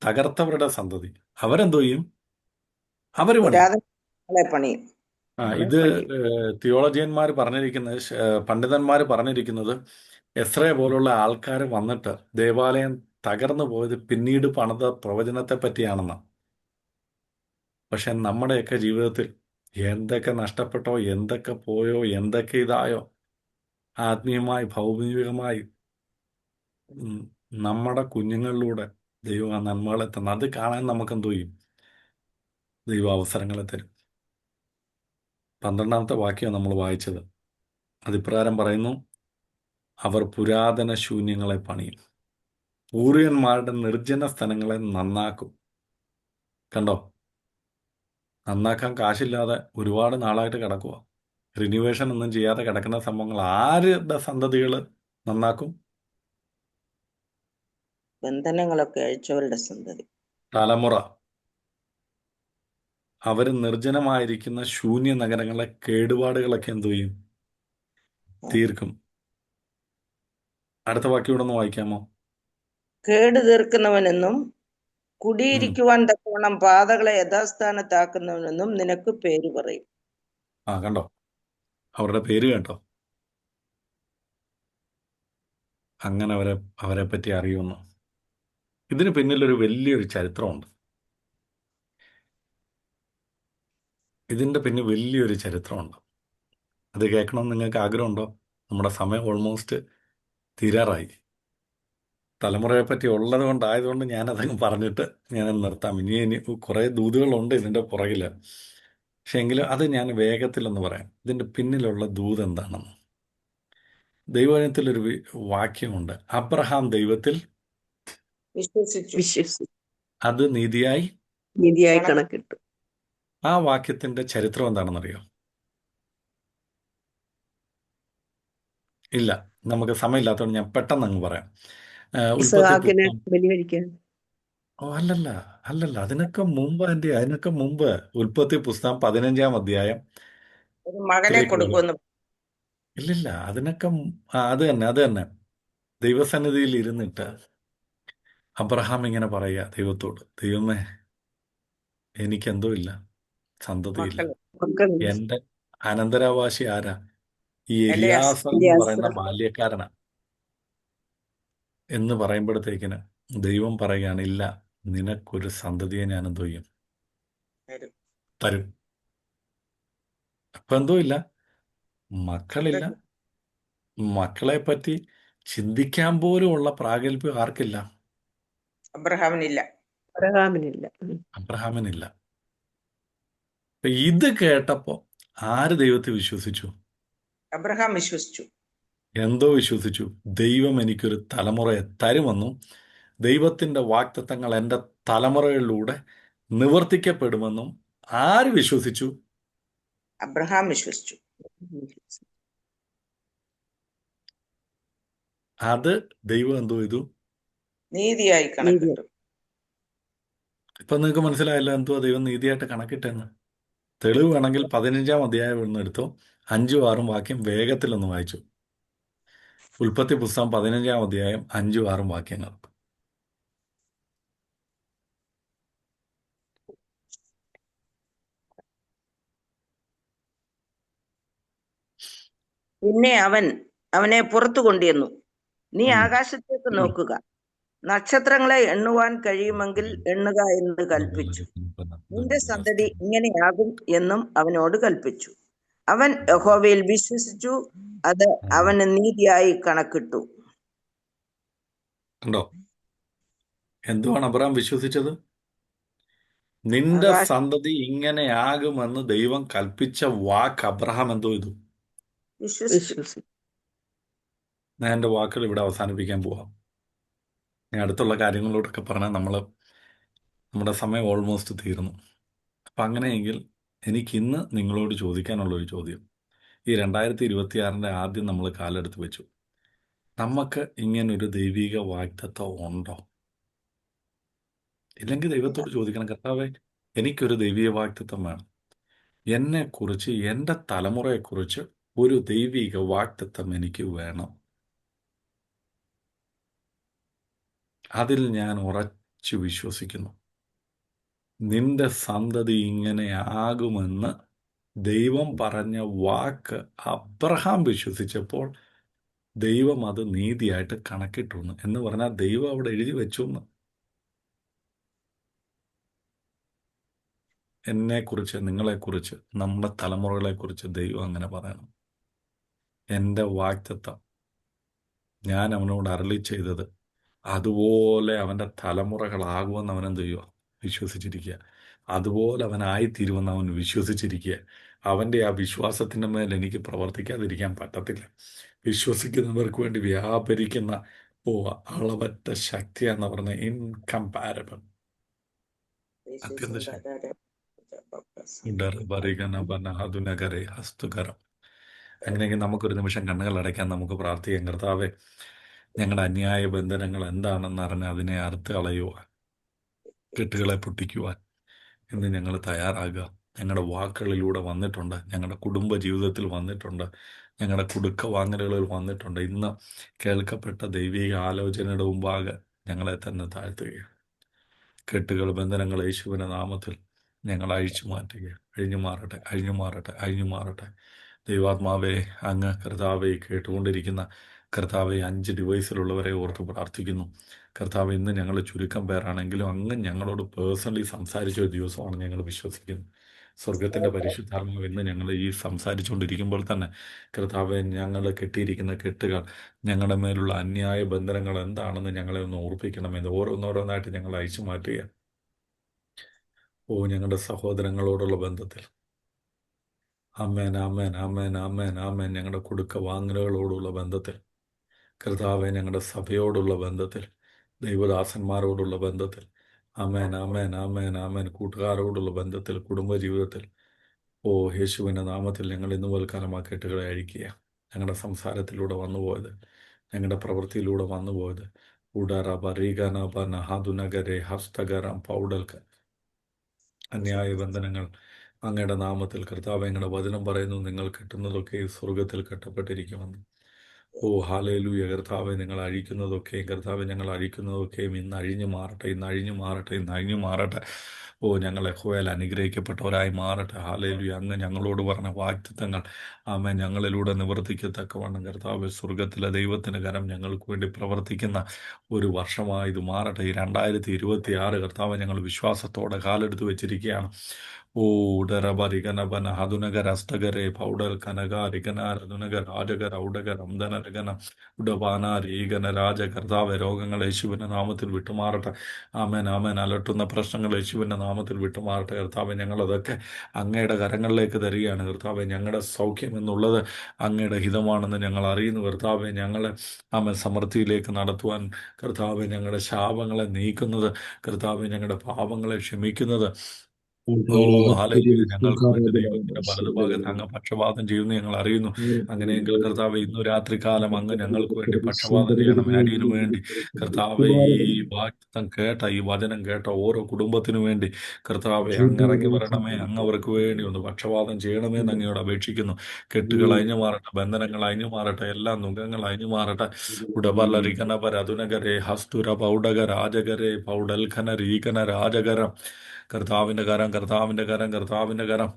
തകർത്തവരുടെ സന്തതി. അവരെന്തോ ചെയ്യും? അവര് പണിയും. പുരാതനങ്ങളെ പണിയും. ഇത് തിയോളജിയന്മാർ പറഞ്ഞിരിക്കുന്നത്, പണ്ഡിതന്മാർ പറഞ്ഞിരിക്കുന്നത്, എസ്രയെ പോലുള്ള ആൾക്കാർ വന്നിട്ട് ദേവാലയം തകർന്നു പോയത് പിന്നീട് പണിത പ്രവചനത്തെ പറ്റിയാണെന്ന്. പക്ഷെ നമ്മുടെയൊക്കെ ജീവിതത്തിൽ എന്തൊക്കെ നഷ്ടപ്പെട്ടോ, എന്തൊക്കെ പോയോ, എന്തൊക്കെ ഇതായോ, ആത്മീയമായി ഭൗമികമായി നമ്മുടെ കുഞ്ഞുങ്ങളിലൂടെ ദൈവം ആ നന്മകളെ തന്നു. അത് കാണാൻ നമുക്കെന്തോ ചെയ്യും? ദൈവം അവസരങ്ങളെ തരും. 12ാമത്തെ വാക്യം നമ്മൾ വായിച്ചത്. അതിപ്രകാരം പറയുന്നു, അവർ പുരാതന ശൂന്യങ്ങളെ പണിയും, പൂർവ്വന്മാരുടെ നിർജ്ജന സ്ഥലങ്ങളെ നന്നാക്കും. കണ്ടോ? നന്നാക്കാൻ കാശില്ലാതെ ഒരുപാട് നാളായിട്ട് കിടക്കുക. റിന്യൂവേഷൻ ഒന്നും ചെയ്യാതെ കിടക്കുന്ന സംഭവങ്ങൾ ആരുടെ സന്തതികൾ നന്നാക്കും? ബന്ധനങ്ങളൊക്കെ അഴിച്ചവരുടെ സന്തതി. തലമുറ. അവർ നിർജ്ജനമായിരിക്കുന്ന ശൂന്യ നഗരങ്ങളെ കേടുപാടുകളൊക്കെ എന്തു ചെയ്യും? തീർക്കും. അടുത്ത വാക്യം ഇവിടെ ഒന്ന് വായിക്കാമോ? കേട് തീർക്കുന്നവനെന്നും ഉം. കുടിയിരിക്കുവാൻ തക്കവണ്ണം പാതകളെ യഥാസ്ഥാനത്താക്കുന്നവനെന്നും നിനക്ക് പേര് പറയും. കണ്ടോ അവരുടെ പേര് കേട്ടോ. അങ്ങനെ അവരെ പറ്റി അറിയുന്നു. ഇതിന് പിന്നിലൊരു വലിയൊരു ചരിത്രമുണ്ട്. ഇതിൻ്റെ പിന്നിൽ വലിയൊരു ചരിത്രമുണ്ട്. അത് കേൾക്കണമെന്ന് നിങ്ങൾക്ക് ആഗ്രഹമുണ്ടോ? നമ്മുടെ സമയം ഓൾമോസ്റ്റ് തീരാറായി. തലമുറയെ പറ്റി ഉള്ളത് കൊണ്ടായതുകൊണ്ട് ഞാനതങ്ങ് പറഞ്ഞിട്ട് ഞാൻ നിർത്താം. ഇനി കുറേ ദൂതുകളുണ്ട് ഇതിൻ്റെ പുറകിൽ. പക്ഷെ എങ്കിലും അത് ഞാൻ വേഗത്തിലൊന്ന് പറയാം. ഇതിൻ്റെ പിന്നിലുള്ള ദൂത് എന്താണെന്ന്. ദൈവവചനത്തിലൊരു വാക്യമുണ്ട്. അബ്രഹാം ദൈവത്തിൽ വിശ്വസിച്ചു, അത് നീതിയായി കണക്കിട്ടു. ആ വാക്യത്തിന്റെ ചരിത്രം എന്താണെന്നറിയോ? ഇല്ല, നമുക്ക് സമയമില്ലാത്തതുകൊണ്ട് ഞാൻ പെട്ടെന്ന് അങ്ങ് പറയാം. ഉൽപ്പത്തി ഇസഹാക്കിനെ പുസ്തകം ബലികഴിക്കാൻ. അല്ലല്ല അതിനൊക്കെ മുമ്പ് ഉൽപ്പത്തി പുസ്തകം 15-ാം അധ്യായം ഒരു മകനെ കൊടുക്കുമെന്ന്. ഇല്ലില്ല, അതിനൊക്കെ അത് തന്നെ ദൈവസന്നിധിയിൽ ഇരുന്നിട്ട് അബ്രഹാം ഇങ്ങനെ പറയുക ദൈവത്തോട്, ദൈവമേ എനിക്കെന്തോ ഇല്ല, സന്തതിയില്ല, മക്കൾ എൻ്റെ അനന്തരാവകാശി ആരാ? ഈ എലയാസ്. എലിയാസർ എന്ന് പറയുന്ന ബാല്യക്കാരനാ എന്ന് പറയുമ്പോഴത്തേക്കിന് ദൈവം പറയുകയാണ്, ഇല്ല, നിനക്കൊരു സന്തതിയെ ഞാൻ എന്തോ ചെയ്യും, തരും. അപ്പൊ എന്തോ ഇല്ല, മക്കളില്ല. മക്കളെ പറ്റി ചിന്തിക്കാൻ പോലും ഉള്ള പ്രാഗൽഭ്യം ആർക്കില്ല? അബ്രഹാമിനില്ല. അബ്രഹാമിനില്ല. അപ്പൊ ഇത് കേട്ടപ്പോ ആര് ദൈവത്തെ വിശ്വസിച്ചു? അബ്രഹാം വിശ്വസിച്ചു. എന്തോ വിശ്വസിച്ചു? ദൈവം എനിക്കൊരു തലമുറയെ തരുമെന്നും ദൈവത്തിന്റെ വാഗ്ദത്തങ്ങൾ എൻ്റെ തലമുറകളിലൂടെ നിവർത്തിക്കപ്പെടുമെന്നും ആര് വിശ്വസിച്ചു? അബ്രഹാം വിശ്വസിച്ചു. അത് ദൈവം എന്തോ ചെയ്തു? നീതിയായി കണക്കിട്ടു. ഇപ്പൊ നിങ്ങൾക്ക് മനസ്സിലായല്ലോ എന്തുവാ ദൈവം നീതിയായിട്ട് കണക്കിട്ടെന്ന്. തെളിവ് വേണമെങ്കിൽ 15-ാം അധ്യായം ഒന്ന് എടുത്തോ, 5ഉം 6ഉം വാക്യം വേഗത്തിലൊന്ന് വായിച്ചു. ഉൽപ്പത്തി പുസ്തകം 15-ാം അധ്യായം 5ഉം 6ഉം വാക്യങ്ങൾ. പിന്നെ അവനെ പുറത്തു കൊണ്ടുവന്നു. നീ ആകാശത്തേക്ക് നോക്കുക, നക്ഷത്രങ്ങളെ എണ്ണുവാൻ കഴിയുമെങ്കിൽ എണ്ണുക എന്ന് കൽപ്പിച്ചു. നിന്റെ സന്തതി ഇങ്ങനെയാകും എന്നും അവനോട് കൽപ്പിച്ചു. അവൻ യഹോവയിൽ വിശ്വസിച്ചു, അത് അവന് നീതിയായി കണക്കിട്ടു. കണ്ടോ എന്തുവാണ് അബ്രഹാം വിശ്വസിച്ചത്? നിന്റെ സന്തതി ഇങ്ങനെയാകുമെന്ന് ദൈവം കൽപ്പിച്ച വാക്ക് അബ്രഹാം എന്തോ ചെയ്തു? വിശ്വസിച്ചു. ഞാൻ എൻ്റെ വാക്കുകൾ ഇവിടെ അവസാനിപ്പിക്കാൻ പോവാം. ഞാൻ അടുത്തുള്ള കാര്യങ്ങളോടൊക്കെ പറഞ്ഞാൽ നമ്മുടെ സമയം ഓൾമോസ്റ്റ് തീർന്നു. അപ്പം അങ്ങനെയെങ്കിൽ എനിക്കിന്ന് നിങ്ങളോട് ചോദിക്കാനുള്ളൊരു ചോദ്യം, ഈ 2026-ന്റെ ആദ്യം നമ്മൾ കാലെടുത്ത് വെച്ചു, നമുക്ക് ഇങ്ങനൊരു ദൈവിക വാഗ്ദത്തം ഉണ്ടോ? ഇല്ലെങ്കിൽ ദൈവത്തോട് ചോദിക്കണം, കർത്താവേ എനിക്കൊരു ദൈവിക വാഗ്ദത്തം വേണം, എന്നെക്കുറിച്ച്, എൻ്റെ തലമുറയെക്കുറിച്ച് ഒരു ദൈവിക വാഗ്ദത്തം എനിക്ക് വേണം. അതിൽ ഞാൻ ഉറച്ചു വിശ്വസിക്കുന്നു. നിന്റെ സന്തതി ഇങ്ങനെയാകുമെന്ന് ദൈവം പറഞ്ഞ വാക്ക് അബ്രഹാം വിശ്വസിച്ചപ്പോൾ ദൈവം അത് നീതിയായിട്ട് കണക്കിട്ടു എന്ന് പറഞ്ഞാൽ ദൈവം അവിടെ എഴുതി വെച്ചു എന്ന്. എന്നെക്കുറിച്ച്, നിങ്ങളെക്കുറിച്ച്, നമ്മുടെ തലമുറകളെക്കുറിച്ച് ദൈവം അങ്ങനെ പറയണം. എൻ്റെ വാഗ്ദത്തം ഞാൻ അവനോട് അരുളി ചെയ്തത് അതുപോലെ അവൻ്റെ തലമുറകളാകുമെന്ന് അവനെന്ത് ചെയ്യുക? വിശ്വസിച്ചിരിക്കുക. അതുപോലെ അവനായിത്തീരുമെന്ന് അവൻ വിശ്വസിച്ചിരിക്കുക. അവൻ്റെ ആ വിശ്വാസത്തിൻ്റെ മേൽ എനിക്ക് പ്രവർത്തിക്കാതിരിക്കാൻ പറ്റത്തില്ല. വിശ്വസിക്കുന്നവർക്ക് വേണ്ടി വ്യാപരിക്കുന്ന അളവറ്റ ശക്തിയാന്ന് പറഞ്ഞ ഇൻകമ്പാരബിൾ, അത്യന്ത ശക്തി. അങ്ങനെയെങ്കിൽ നമുക്കൊരു നിമിഷം കണ്ണുകൾ അടയ്ക്കാൻ, നമുക്ക് പ്രാർത്ഥിക്കാം. കർത്താവേ, ഞങ്ങളുടെ അന്യായ ബന്ധനങ്ങൾ എന്താണെന്ന് അറിഞ്ഞ് അതിനെ അറുത്ത് കളയുവാൻ, കെട്ടുകളെ പൊട്ടിക്കുവാൻ ഇന്ന് ഞങ്ങൾ തയ്യാറാകുക. ഞങ്ങളുടെ വാക്കുകളിലൂടെ വന്നിട്ടുണ്ട്, ഞങ്ങളുടെ കുടുംബ ജീവിതത്തിൽ വന്നിട്ടുണ്ട്, ഞങ്ങളുടെ കുടുക്ക വാങ്ങലുകളിൽ വന്നിട്ടുണ്ട്. ഇന്ന് കേൾക്കപ്പെട്ട ദൈവിക ആലോചനയുടെ മുമ്പാകെ ഞങ്ങളെ തന്നെ താഴ്ത്തുകയാണ്. കെട്ടുകൾ, ബന്ധനങ്ങൾ യേശുവിൻ്റെ നാമത്തിൽ ഞങ്ങൾ അഴിച്ചു മാറ്റുക. അഴിഞ്ഞു മാറട്ടെ, അഴിഞ്ഞു മാറട്ടെ, അഴിഞ്ഞു മാറട്ടെ. ദൈവാത്മാവേ, അങ്ങ് കർത്താവെ കേട്ടുകൊണ്ടിരിക്കുന്ന കർത്താവെ 5 ഡിവൈസിലുള്ളവരെ ഓർത്ത് പ്രാർത്ഥിക്കുന്നു. കർത്താവ്, ഇന്ന് ഞങ്ങൾ ചുരുക്കം പേരാണെങ്കിലും അങ്ങ് ഞങ്ങളോട് പേഴ്സണലി സംസാരിച്ച ഒരു ദിവസമാണ് ഞങ്ങൾ വിശ്വസിക്കുന്നു. സ്വർഗത്തിൻ്റെ പരിശുദ്ധാത്മാവ് ഇന്ന് ഞങ്ങൾ ഈ സംസാരിച്ചുകൊണ്ടിരിക്കുമ്പോൾ തന്നെ കർത്താവെ, ഞങ്ങൾ കെട്ടിയിരിക്കുന്ന കെട്ടുകൾ, ഞങ്ങളുടെ മേലുള്ള അന്യായ ബന്ധനങ്ങൾ എന്താണെന്ന് ഞങ്ങളെ ഒന്ന് ഓർപ്പിക്കണമെന്ന് ഓരോന്നോരോന്നായിട്ട് ഞങ്ങൾ അയച്ചു മാറ്റുക. ഞങ്ങളുടെ സഹോദരങ്ങളോടുള്ള ബന്ധത്തിൽ, ആമേൻ, ആമേൻ, ആമേൻ, ആമേൻ, ആമേൻ, ഞങ്ങളുടെ കൊടുക്ക വാങ്ങലുകളോടുള്ള ബന്ധത്തിൽ, കർത്താവെ, ഞങ്ങളുടെ സഭയോടുള്ള ബന്ധത്തിൽ, ദൈവദാസന്മാരോടുള്ള ബന്ധത്തിൽ, ആമേൻ, ആമേൻ, ആമേൻ, ആമേൻ, കൂട്ടുകാരോടുള്ള ബന്ധത്തിൽ, കുടുംബജീവിതത്തിൽ, യേശുവിൻ്റെ നാമത്തിൽ ഞങ്ങൾ ഇന്ന് മുതൽക്കാലം ആ കെട്ടുകളെ അഴിക്കുക. ഞങ്ങളുടെ സംസാരത്തിലൂടെ വന്നുപോയത്, ഞങ്ങളുടെ പ്രവൃത്തിയിലൂടെ വന്നുപോയത്, ഉടറബരീകനബനഹാദുനഗരെ ഹസ്തകരം പൗഡൽക്ക് അന്യായ ബന്ധനങ്ങൾ അങ്ങയുടെ നാമത്തിൽ, കർത്താവ്, ഞങ്ങളുടെ വചനം പറയുന്നു, നിങ്ങൾ കെട്ടുന്നതൊക്കെ സ്വർഗത്തിൽ കെട്ടപ്പെട്ടിരിക്കുമെന്ന്. ഹല്ലേലൂയ. കർത്താവെ, നിങ്ങൾ അഴിക്കുന്നതൊക്കെയും, കർത്താവെ, ഞങ്ങൾ അഴിക്കുന്നതൊക്കെയും ഇന്ന് അഴിഞ്ഞു മാറട്ടെ, ഇന്ന് അഴിഞ്ഞു മാറട്ടെ, ഇന്ന് അഴിഞ്ഞു മാറട്ടെ. ഞങ്ങൾ യഹോവയാൽ അനുഗ്രഹിക്കപ്പെട്ടവരായി മാറട്ടെ. ഹല്ലേലൂയ. അങ്ങ് ഞങ്ങളോട് പറഞ്ഞ വാഗ്ദത്തങ്ങൾ, ആമേൻ, ഞങ്ങളിലൂടെ നിവർത്തിക്കത്തക്കവണ്ണം കർത്താവ്, സ്വർഗത്തിലെ ദൈവത്തിൻ്റെ കരം ഞങ്ങൾക്ക് വേണ്ടി പ്രവർത്തിക്കുന്ന ഒരു വർഷമായി ഇത് മാറട്ടെ. ഈ 2026 കർത്താവ്, ഞങ്ങൾ വിശ്വാസത്തോടെ കാലെടുത്ത് വെച്ചിരിക്കുകയാണ്. ഉടരബരികനബന ഹതുനഗർ അസ്തഗരെ പൗഡൽ കനകാരികനാരതുനഗർ രാജകർ ഔഡകർ അംദനരകന ഉടപാനാരീകന രാജ. കർത്താവ്, രോഗങ്ങൾ യേശുവിൻ്റെ നാമത്തിൽ വിട്ടുമാറട്ടെ. ആമേൻ, ആമേൻ. അലട്ടുന്ന പ്രശ്നങ്ങൾ യേശുവിൻ്റെ നാമത്തിൽ വിട്ടുമാറട്ടെ. കർത്താവ്, ഞങ്ങളതൊക്കെ അങ്ങയുടെ കരങ്ങളിലേക്ക് തരികയാണ്. കർത്താവ്, ഞങ്ങളുടെ സൗഖ്യം എന്നുള്ളത് അങ്ങയുടെ ഹിതമാണെന്ന് ഞങ്ങൾ അറിയുന്നു. കർത്താവ്, ഞങ്ങളെ ആമേൻ സമൃദ്ധിയിലേക്ക് നടത്തുവാൻ, കർത്താവ്, ഞങ്ങളുടെ ശാപങ്ങളെ നീക്കുന്നത്, കർത്താവ്, ഞങ്ങളുടെ പാപങ്ങളെ ക്ഷമിക്കുന്നത്, ഹല്ലേലൂയ, ഞങ്ങൾക്ക് വേണ്ടി ദൈവത്തിന്റെ വലതുഭാഗത്ത് അങ്ങ് പക്ഷപാതം ചെയ്യുന്നു ഞങ്ങൾ അറിയുന്നു. അങ്ങനെയെങ്കിൽ കർത്താവ്, ഇന്നു രാത്രികാലം അങ്ങ് ഞങ്ങൾക്ക് വേണ്ടി പക്ഷപാതം ചെയ്യണം. അടിയനു വേണ്ടി കർത്താവ്, ഈ വാക്തം കേട്ട, ഈ വചനം കേട്ട ഓരോ കുടുംബത്തിനു വേണ്ടി കർത്താവെ, അങ്ങ് ഇറങ്ങി വരണമേ. അങ്ങ് അവർക്ക് വേണ്ടി ഒന്ന് പക്ഷപാതം ചെയ്യണമേ എന്ന് അങ്ങയോട് അപേക്ഷിക്കുന്നു. കെട്ടുകൾ അഴിഞ്ഞു മാറട്ടെ, ബന്ധനങ്ങൾ അഴിഞ്ഞു മാറട്ടെ, എല്ലാ നുഖങ്ങൾ അഴിഞ്ഞു മാറട്ടെ. ഉടബലരികനപര അതുനഗരെ ഹസ്തുര പൗഡക രാജകരെ പൗഡൽഖന രീകന രാജകരം. കർത്താവിന്റെ കരം, കർത്താവിന്റെ കരം, കർത്താവിന്റെ കരം.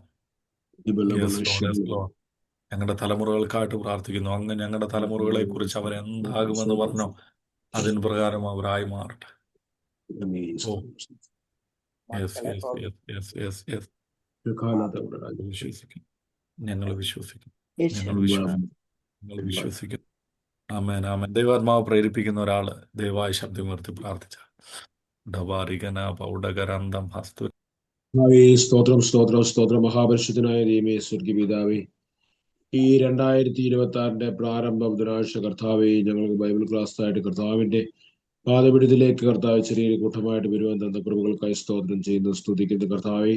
Yes Lord, yes Lord. ഞങ്ങളുടെ തലമുറകൾക്കായിട്ട് പ്രാർത്ഥിക്കുന്നു. അങ്ങ് ഞങ്ങളുടെ തലമുറകളെ കുറിച്ച് അവരെന്താകുമെന്ന് പറഞ്ഞോ, അതിന് പ്രകാരം അവരായി മാറട്ടെ. Yes, yes, yes, yes, yes, yes. വിശ്വസിക്കും, ഞങ്ങൾ വിശ്വസിക്കും, ഞങ്ങൾ വിശ്വസിക്കും, ഞങ്ങൾ വിശ്വസിക്കും. ആമേൻ, ആമേൻ. ദൈവാത്മാവ് പ്രേരിപ്പിക്കുന്ന ഒരാള് ദയവായി ശബ്ദം ഉയർത്തി പ്രാർത്ഥിച്ച ഡബാരികന പൗഡകരന്തം ഹസ്തു. സ്തോത്രം, സ്തോത്രം, സ്തോത്രം. മഹാപരിശുദ്ധനായ ദൈവമേ, സ്വർഗീയ പിതാവേ, ഈ 2026 പ്രാരംഭ ബുധനാഴ്ച കർത്താവെ, ഞങ്ങൾക്ക് ബൈബിൾ ക്ലാസ് ആയിട്ട് കർത്താവിന്റെ പാദപീഠത്തിലേക്ക് കർത്താവ് ചെറിയ കൂട്ടമായിട്ട് വരുവാൻ തന്ന കൃപകൾക്കായി സ്തോത്രം ചെയ്യുന്നു, സ്തുതിക്കുന്നു. കർത്താവെ,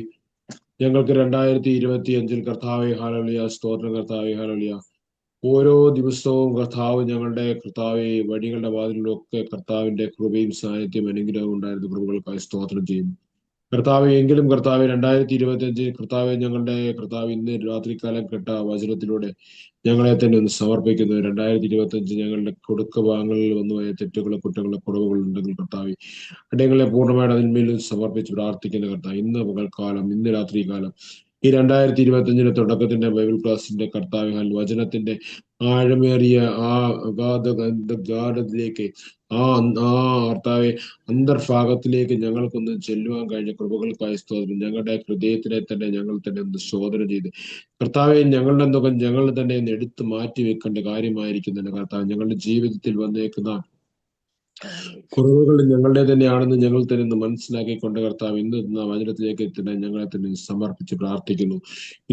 ഞങ്ങൾക്ക് 2025 കർത്താവെ, ഹല്ലേലൂയ, സ്തോത്രം. കർത്താവെ, ഹല്ലേലൂയ. ഓരോ ദിവസവും കർത്താവ് ഞങ്ങളുടെ കർത്താവെ വഴികളുടെ വാതിലിലൊക്കെ കർത്താവിന്റെ കൃപയും സാന്നിധ്യം അനുഗ്രഹവും ഉണ്ടായിരുന്ന കൃപകൾക്കായി സ്തോത്രം ചെയ്യുന്നു. കർത്താവ്, എങ്കിലും കർത്താവ് 2025 കർത്താവ്, ഞങ്ങളുടെ കർത്താവ് ഇന്ന് രാത്രികാലം കേട്ട വചനത്തിലൂടെ ഞങ്ങളെ തന്നെ ഒന്ന് സമർപ്പിക്കുന്നു. 2025 ഞങ്ങളുടെ കൊടുക്ക വാങ്ങലിൽ വന്നുപോയ തെറ്റുകളെ, കുറ്റങ്ങളെ, കുറവുകൾ ഉണ്ടെങ്കിൽ കർത്താവ് അടയങ്ങളെ പൂർണ്ണമായിട്ട് അതിന്മേൽ സമർപ്പിച്ച് പ്രാർത്ഥിക്കുന്ന കർത്താവ്, ഇന്ന് പകൽക്കാലം, ഇന്ന് രാത്രികാലം, ഈ 2025 തുടക്കത്തിന്റെ ബൈബിൾ ക്ലാസിന്റെ കർത്താവ് വചനത്തിന്റെ ആഴമേറിയ ആ ഗാഢത്തിലേക്ക്, ആ കർത്താവെ അന്തർഭാഗത്തിലേക്ക് ഞങ്ങൾക്കൊന്ന് ചെല്ലുവാൻ കഴിഞ്ഞ കൃപകൾക്കായി സ്തോത്രം. ഞങ്ങളുടെ ഹൃദയത്തിനെ തന്നെ ഞങ്ങൾ തന്നെ ഒന്ന് ശോധന ചെയ്ത് കർത്താവെ, ഞങ്ങളുടെ മുഖം ഞങ്ങൾ തന്നെ ഒന്ന് എടുത്തു മാറ്റി വെക്കേണ്ട കാര്യമായിരിക്കുന്നുണ്ട്. കർത്താവ്, ഞങ്ങളുടെ ജീവിതത്തിൽ വന്നേക്കുന്ന കുറവുകൾ ഞങ്ങളുടെ തന്നെയാണെന്ന് ഞങ്ങൾ തന്നെ ഒന്ന് മനസ്സിലാക്കിക്കൊണ്ട് കർത്താവ്, ഇന്ന് വചനത്തിലേക്ക് തന്നെ ഞങ്ങളെ തന്നെ സമർപ്പിച്ച് പ്രാർത്ഥിക്കുന്നു.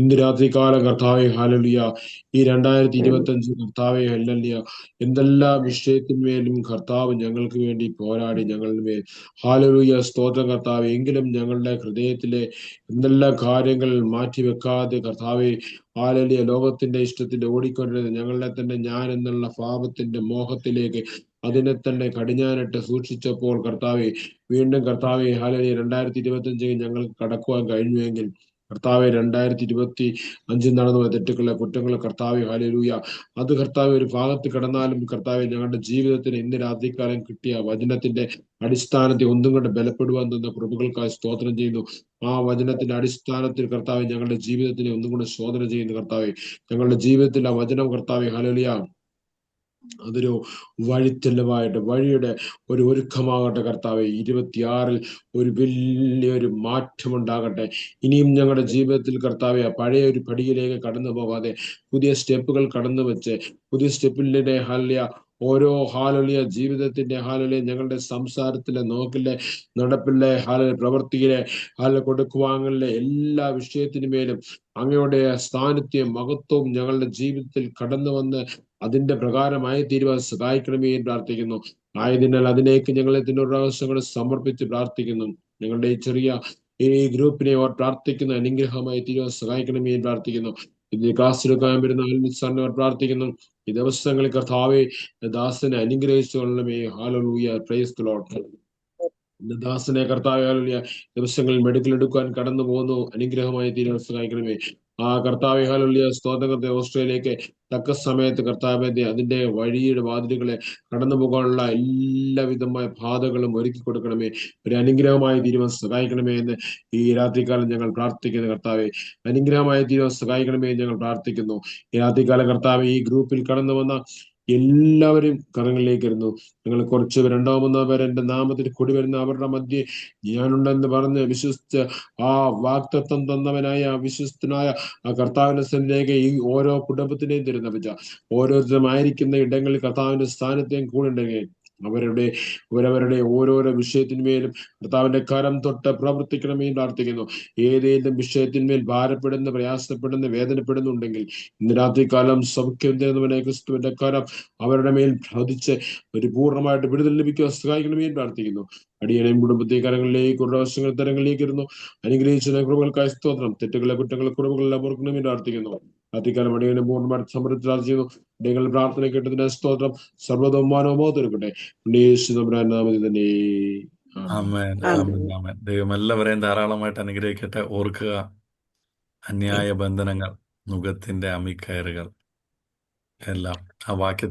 ഇന്ന് രാത്രികാലം കർത്താവെ, ഹല്ലേലൂയ, ഈ 2025 കർത്താവെ, ഹല്ലേലൂയ, എന്തെല്ലാം വിഷയത്തിന്മേലും കർത്താവ് ഞങ്ങൾക്ക് വേണ്ടി പോരാടി ഞങ്ങളുടെ മേൽ, ഹല്ലേലൂയ, സ്തോത്രം. കർത്താവ്, എങ്കിലും ഞങ്ങളുടെ ഹൃദയത്തിലെ എന്തെല്ലാം കാര്യങ്ങൾ മാറ്റിവെക്കാതെ കർത്താവെ, ഹല്ലേലൂയ, ലോകത്തിന്റെ ഇഷ്ടത്തിന്റെ ഓടിക്കൊണ്ടിരുന്നത് ഞങ്ങളുടെ തന്നെ ഞാൻ എന്നുള്ള പാപത്തിന്റെ മോഹത്തിലേക്ക് അതിനെ തന്നെ കടിഞ്ഞാനിട്ട് സൂക്ഷിച്ചപ്പോൾ കർത്താവെ, വീണ്ടും കർത്താവെ, ഹല്ലേലൂയ, 2025 ഞങ്ങൾക്ക് കടക്കുവാൻ കഴിഞ്ഞുവെങ്കിൽ കർത്താവെ 2025 നടന്നു പോയ തെറ്റുകളെ കുറ്റങ്ങളെ കർത്താവെ ഹല്ലേലൂയ അത് കർത്താവെ ഒരു ഭാഗത്ത് കിടന്നാലും കർത്താവെ ഞങ്ങളുടെ ജീവിതത്തിന് ഇന്ന് രാത്രികാലം കിട്ടിയ വചനത്തിന്റെ അടിസ്ഥാനത്തെ ഒന്നും കൊണ്ട് ബലപ്പെടുവാൻ തന്ന കൃപകൾക്കായി സ്തോത്രം ചെയ്യുന്നു. ആ വചനത്തിന്റെ അടിസ്ഥാനത്തിൽ കർത്താവെ ഞങ്ങളുടെ ജീവിതത്തിനെ ഒന്നും കൂടെ ശോധന ചെയ്യുന്നു. കർത്താവെ ഞങ്ങളുടെ ജീവിതത്തിൽ ആ വചനം കർത്താവെ ഹല്ലേലൂയ അതൊരു വഴിത്തെളിവായിട്ട് വഴിയുടെ ഒരു ഒരുക്കമാകട്ടെ കർത്താവെ. 26 ഒരു വലിയൊരു മാറ്റമുണ്ടാകട്ടെ. ഇനിയും ഞങ്ങളുടെ ജീവിതത്തിൽ കർത്താവെ പഴയ ഒരു പടിയിലേക്ക് കടന്നു പോകാതെ പുതിയ സ്റ്റെപ്പുകൾ കടന്നു വെച്ച് പുതിയ സ്റ്റെപ്പിലെ ഹല്ലേലൂയ ഓരോ ഹാലലിയ ജീവിതത്തിന്റെ ഹാലലിയ ഞങ്ങളുടെ സംസാരത്തിലെ നോക്കിലെ നടപ്പിലെ ഹാല പ്രവൃത്തിയിലെ ഹാല കൊടുക്കുവാങ്ങളിലെ എല്ലാ വിഷയത്തിനു മേലും അങ്ങയുടെ സ്ഥാനത്തെയും മഹത്വവും ഞങ്ങളുടെ ജീവിതത്തിൽ കടന്നു വന്ന് അതിന്റെ പ്രകാരമായി തീരുവാൻ സഹായിക്കണമേ എന്ന് പ്രാർത്ഥിക്കുന്നു. ആയതിനാൽ അതിലേക്ക് ഞങ്ങൾ ഇതിനൊരാവശ്യങ്ങൾ സമർപ്പിച്ച് പ്രാർത്ഥിക്കുന്നു. ഞങ്ങളുടെ ഈ ചെറിയ ഈ ഗ്രൂപ്പിനെ അവർ പ്രാർത്ഥിക്കുന്ന അനുഗ്രഹമായി തീരുവാൻ സഹായിക്കണമേ എന്ന് പ്രാർത്ഥിക്കുന്നു. ഇത് ക്ലാസ്സിലെടുക്കാൻ വരുന്ന ആത്മസാറിനെ പ്രാർത്ഥിക്കുന്നു. ഈ ദിവസങ്ങളിൽ കർത്താവെ ദാസനെ അനുഗ്രഹിച്ചു കൊള്ളണമേ. Hallelujah praise the Lord. ദാസനെ കർത്താവെ ഹല്ലേലൂയ ദിവസങ്ങളിൽ മെഡിക്കൽ എടുക്കാൻ കടന്നു പോകുന്നു. അനുഗ്രഹമായി തീരുവാൻ സഹായിക്കണമേ. ആ കർത്താവെ ഹല്ലേലൂയ സ്തോത്രത്തെ ഓസ്ട്രേലിയയിലേക്ക് തക്ക സമയത്ത് കർത്താവെ അതിന്റെ വഴിയുടെ വാതിലുകളെ കടന്നു പോകാനുള്ള എല്ലാവിധമായ പാതകളും ഒരുക്കി കൊടുക്കണമേ. ഒരു അനുഗ്രഹമായി തീരുവാൻ സഹായിക്കണമേ എന്ന് ഈ രാത്രികാലം ഞങ്ങൾ പ്രാർത്ഥിക്കുന്നു. കർത്താവെ അനുഗ്രഹമായി തീരുവാൻ സഹായിക്കണമേ എന്ന് ഞങ്ങൾ പ്രാർത്ഥിക്കുന്നു. ഈ രാത്രികാലം കർത്താവെ ഈ ഗ്രൂപ്പിൽ കടന്നു വന്ന എല്ലാവരും കരങ്ങളിലേക്ക് ഇരുന്നു. ഞങ്ങൾ കുറച്ച് രണ്ടോ മൂന്നോ പേർ എന്റെ നാമത്തിൽ കൂടി വരുന്ന അവരുടെ മധ്യേ ഞാനുണ്ടെന്ന് പറഞ്ഞ് വിശ്വസിച്ച് ആ വാഗ്ദത്തം തന്നവനായ വിശ്വസ്തനായ ആ കർത്താവിന്റെ സന്നിധിയിലേക്ക് ഈ ഓരോ കുടുംബത്തിനെയും തിരുന്നപിച്ച ഓരോരുത്തരും ആയിരിക്കുന്ന ഇടങ്ങളിൽ കർത്താവിന്റെ സ്ഥാനത്തെയും കൂടെ ഉണ്ടെങ്കിൽ അവരവരുടെ ഓരോരോ വിഷയത്തിന്മേലും കർത്താവിന്റെ കരം തൊട്ട് പ്രവർത്തിക്കണമേ പ്രാർത്ഥിക്കുന്നു. ഏതേലും വിഷയത്തിന്മേൽ ഭാരപ്പെടുന്ന പ്രയാസപ്പെടുന്ന വേദനപ്പെടുന്നുണ്ടെങ്കിൽ ഇന്ന് രാത്രികാലം സൗഖ്യം തരുന്നവനെ ക്രിസ്തുവിന്റെ കരം അവരുടെ മേൽ ബാധിച്ച് ഒരു പൂർണ്ണമായിട്ട് വിടുതൽ ലഭിക്കാൻ സഹായിക്കണമേ പ്രാർത്ഥിക്കുന്നു. അടിയനെയും കുടുംബത്തെ കരങ്ങളിലേക്ക് വർഷങ്ങൾ തരങ്ങളിലേക്ക് ഇരുന്നു അനുഗ്രഹിച്ച കൃപകൾക്കായി സ്തോത്രം. തെറ്റുകളെ കുറ്റങ്ങളെ കുറവുകളെല്ലാം ഓർക്കണമേ പ്രാർത്ഥിക്കുന്നു. രാത്രികാലം അടിയനെ പൂർണ്ണമായിട്ട് സമൃദ്ധി ചെയ്യുന്നു. അടിയങ്ങൾ പ്രാർത്ഥന കേട്ടതിന്റെ സ്തോത്രം സർവ്വതമാനവുമോ തീർക്കട്ടെ. നാമത്തിൽ തന്നെ ആമേൻ, ആമേൻ, ആമേൻ. ദൈവം എല്ലാവരെയും ധാരാളമായിട്ട് അനുഗ്രഹിക്കട്ടെ. ഓർക്കുക, അന്യായ ബന്ധനങ്ങൾ, നുകത്തിന്റെ അമിക്കയറുകൾ എല്ലാം ആ വാക്യത്തിൽ